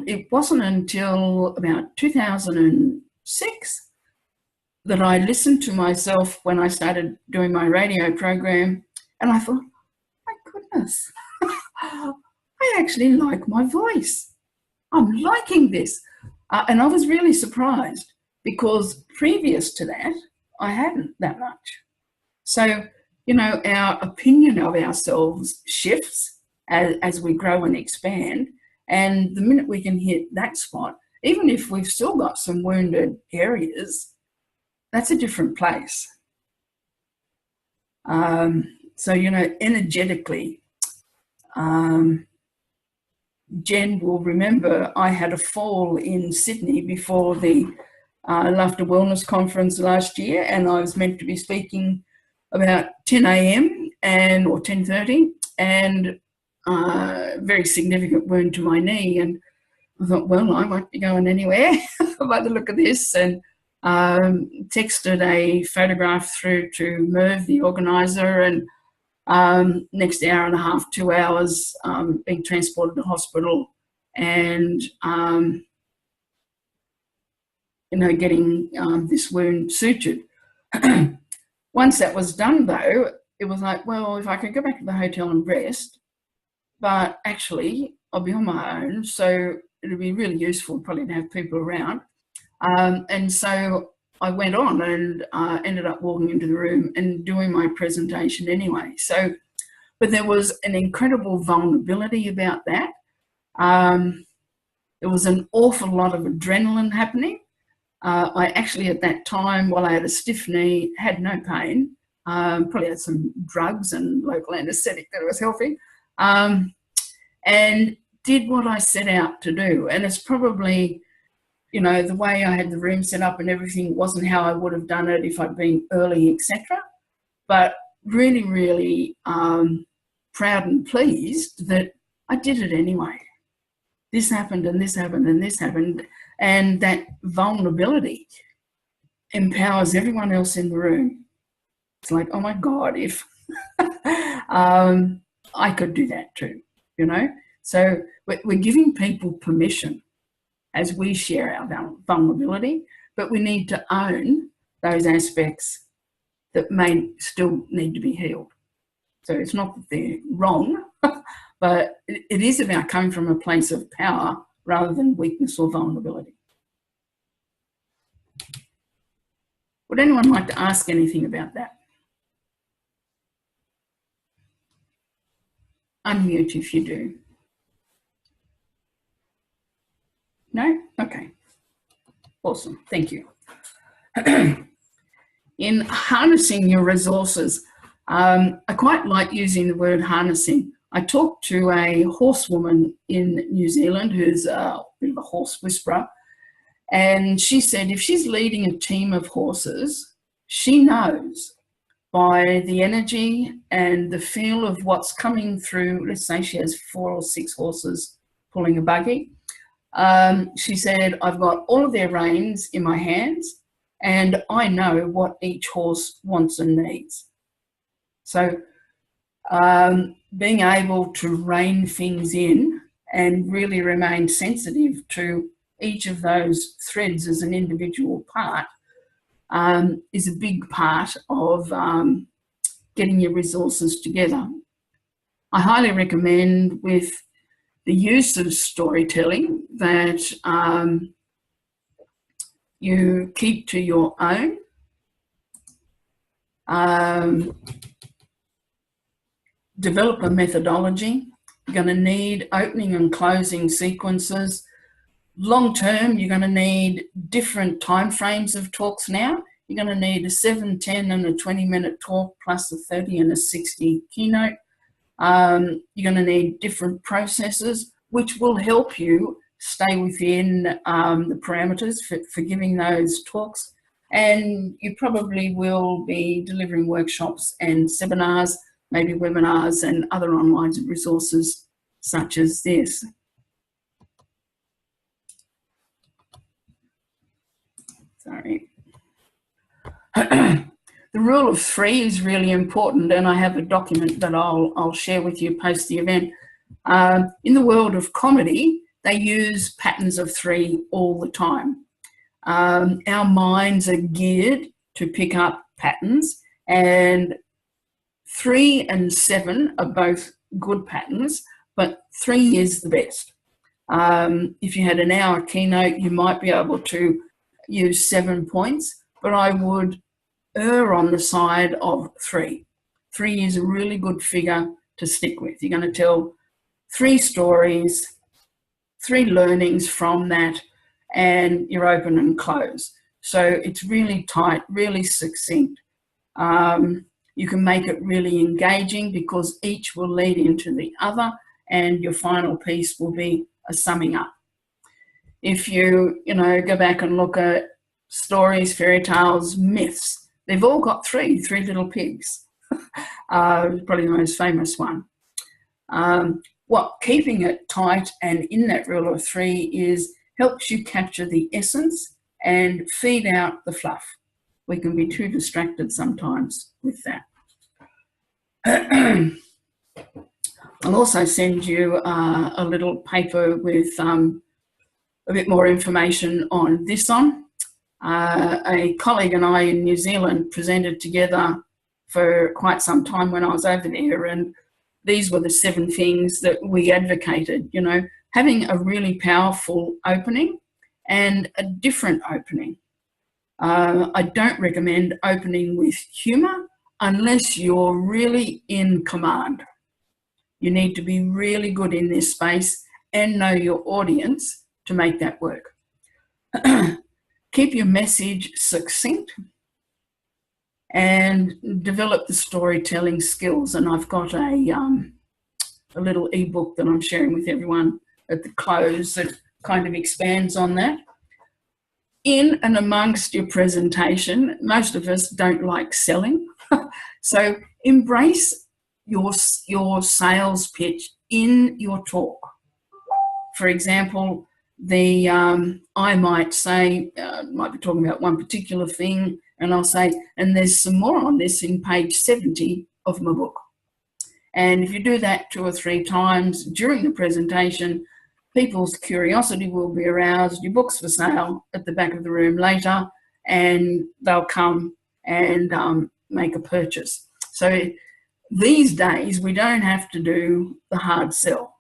it wasn't until about 2006 that I listened to myself when I started doing my radio program, and I thought, my goodness, I actually like my voice. I'm liking this. And I was really surprised because previous to that, I hadn't that much. So, you know, our opinion of ourselves shifts as we grow and expand. And the minute we can hit that spot, even if we've still got some wounded areas, that's a different place. So, you know, energetically, Jen will remember I had a fall in Sydney before the Laughter Wellness Conference last year, and I was meant to be speaking about 10 a.m. or 10:30, and very significant wound to my knee. And I thought, well, I won't be going anywhere by the look of this, and texted a photograph through to Merv, the organiser, and next hour and a half, 2 hours, being transported to hospital and, you know, getting this wound sutured. Once that was done, though, it was like, well, if I could go back to the hotel and rest, but actually I'll be on my own, so it'd be really useful probably to have people around. And so I went on and ended up walking into the room and doing my presentation anyway. So, but there was an incredible vulnerability about that. There was an awful lot of adrenaline happening. I actually at that time, while I had a stiff knee, had no pain, probably had some drugs and local anaesthetic that was helping, and did what I set out to do. And it's probably, you know, the way I had the room set up and everything wasn't how I would have done it if I'd been early, etc. But really, really proud and pleased that I did it anyway. This happened and this happened and this happened. And that vulnerability empowers everyone else in the room. It's like, oh my God, if I could do that too, you know? So we're giving people permission as we share our vulnerability, but we need to own those aspects that may still need to be healed. So it's not that they're wrong, but it is about coming from a place of power rather than weakness or vulnerability. Would anyone like to ask anything about that? Unmute if you do. No? Okay. Awesome. Thank you. In harnessing your resources, I quite like using the word harnessing. I talked to a horsewoman in New Zealand who's a bit of a horse whisperer, And she said if she's leading a team of horses, she knows by the energy and the feel of what's coming through. Let's say she has 4 or 6 horses pulling a buggy. She said, I've got all of their reins in my hands and I know what each horse wants and needs. So being able to rein things in and really remain sensitive to each of those threads as an individual part is a big part of getting your resources together. I highly recommend, with the use of storytelling, that you keep to your own. Develop a methodology. You're going to need opening and closing sequences. Long term, you're going to need different time frames of talks now. You're going to need a 7, 10 and a 20-minute talk plus a 30 and a 60 keynote. You're going to need different processes which will help you stay within the parameters for giving those talks. And you probably will be delivering workshops and seminars, maybe webinars and other online resources such as this. Sorry. The rule of 3 is really important, and I have a document that I'll share with you post the event. In the world of comedy, they use patterns of 3 all the time. Our minds are geared to pick up patterns, and 3 and 7 are both good patterns, but 3 is the best. If you had an hour keynote, you might be able to use 7 points, but I would err on the side of 3. 3 is a really good figure to stick with. You're going to tell 3 stories, 3 learnings from that, and you're open and close. So it's really tight, really succinct. You can make it really engaging because each will lead into the other, and your final piece will be a summing up. If you go back and look at stories, fairy tales, myths, they've all got 3 little pigs. Probably the most famous one. What keeping it tight and in that rule of 3 is helps you capture the essence and feed out the fluff. We can be too distracted sometimes with that. I'll also send you a little paper with a bit more information on this on. A colleague and I in New Zealand presented together for quite some time when I was over there, and these were the 7 things that we advocated, having a really powerful opening and a different opening. I don't recommend opening with humour unless you're really in command. You need to be really good in this space and know your audience to make that work. Keep your message succinct and develop the storytelling skills. And I've got a little ebook that I'm sharing with everyone at the close that kind of expands on that. In and amongst your presentation, most of us don't like selling. So embrace your sales pitch in your talk. For example, I might say, might be talking about one particular thing, and I'll say, and there's some more on this in page 70 of my book. And if you do that 2 or 3 times during the presentation, people's curiosity will be aroused. Your book's for sale at the back of the room later, and they'll come and make a purchase. So these days, we don't have to do the hard sell.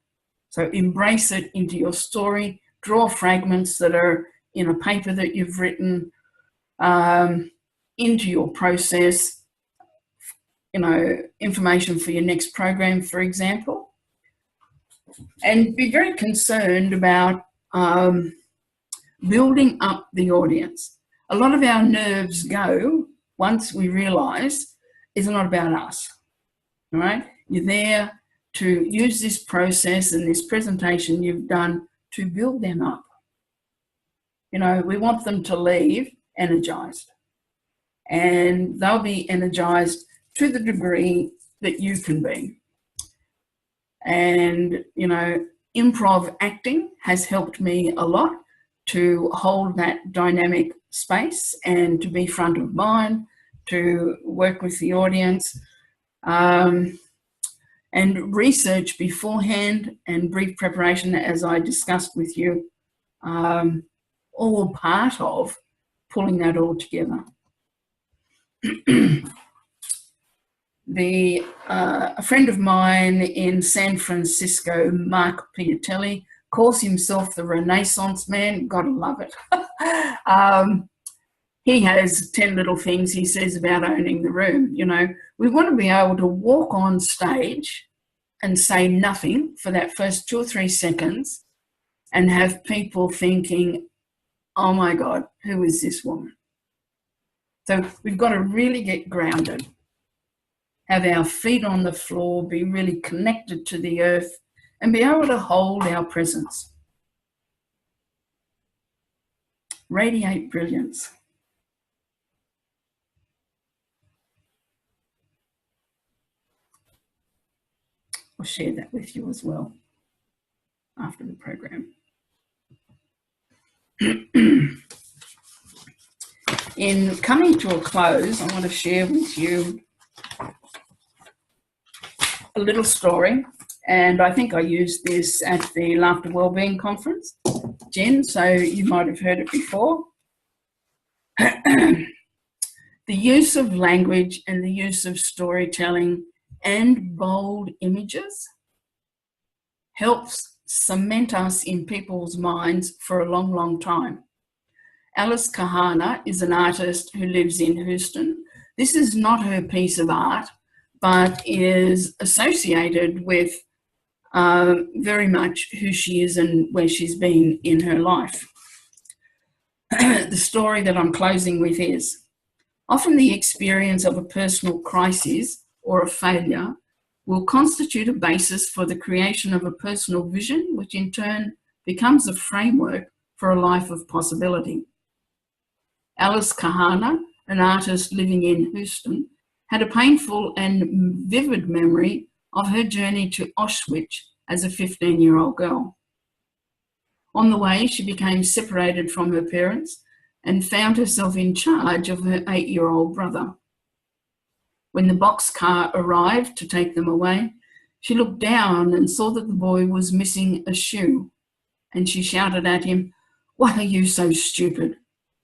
So embrace it into your story. Draw fragments that are in a paper that you've written into your process, information for your next program, for example. And be very concerned about building up the audience. A lot of our nerves go once we realise it's not about us, all right? You're there to use this process and this presentation you've done to build them up. You know, we want them to leave energized, and they'll be energized to the degree that you can be. And, you know, improv acting has helped me a lot to hold that dynamic space and to be front of mind, to work with the audience, and research beforehand and brief preparation, as I discussed with you, all part of pulling that all together. A friend of mine in San Francisco, Mark Piatelli, calls himself the Renaissance man. Gotta love it. He has 10 little things he says about owning the room. You know, we want to be able to walk on stage and say nothing for that first 2 or 3 seconds and have people thinking, oh my God, who is this woman? So we've got to really get grounded, have our feet on the floor, be really connected to the earth, and be able to hold our presence. Radiate brilliance. I'll share that with you as well after the program. In coming to a close, I want to share with you a little story, and I think I used this at the Laughter Wellbeing Conference, Jen, so you might have heard it before. The use of language and the use of storytelling and bold images helps cement us in people's minds for a long, long time. Alice Kahana is an artist who lives in Houston. This is not her piece of art, but is associated with very much who she is and where she's been in her life. The story that I'm closing with is, often the experience of a personal crisis or a failure will constitute a basis for the creation of a personal vision, which in turn becomes a framework for a life of possibility. Alice Kahana, an artist living in Houston, had a painful and vivid memory of her journey to Auschwitz as a 15-year-old girl. On the way, she became separated from her parents and found herself in charge of her 8-year-old brother. When the boxcar arrived to take them away, she looked down and saw that the boy was missing a shoe, and she shouted at him, "Why are you so stupid?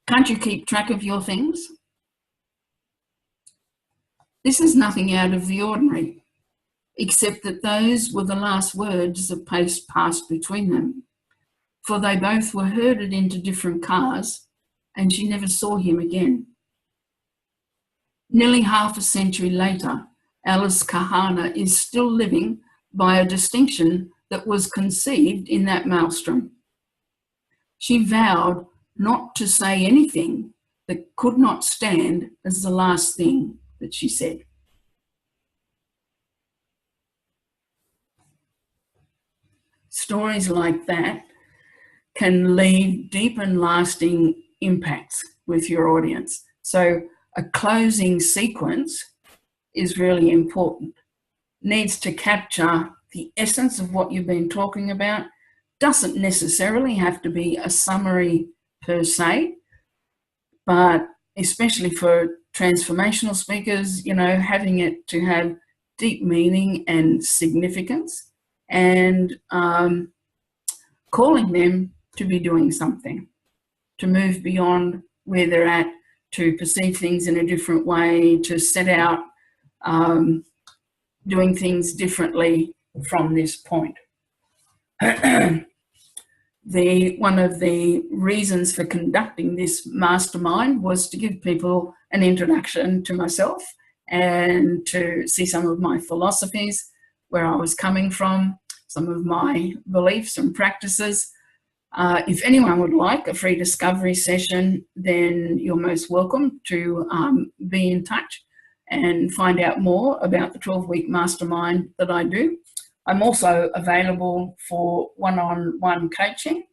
Can't you keep track of your things?" This is nothing out of the ordinary, except that those were the last words that passed between them, for they both were herded into different cars, and she never saw him again. Nearly half a century later, Alice Kahana is still living by a distinction that was conceived in that maelstrom. She vowed not to say anything that could not stand as the last thing that she said. Stories like that can leave deep and lasting impacts with your audience. So a closing sequence is really important. Needs to capture the essence of what you've been talking about. Doesn't necessarily have to be a summary per se, but especially for transformational speakers, you know, having it to have deep meaning and significance, and calling them to be doing something, to move beyond where they're at, to perceive things in a different way, to set out doing things differently from this point. One of the reasons for conducting this mastermind was to give people an introduction to myself and to see some of my philosophies, where I was coming from, some of my beliefs and practices. If anyone would like a free discovery session, then you're most welcome to be in touch and find out more about the 12-week mastermind that I do. I'm also available for one-on-one coaching,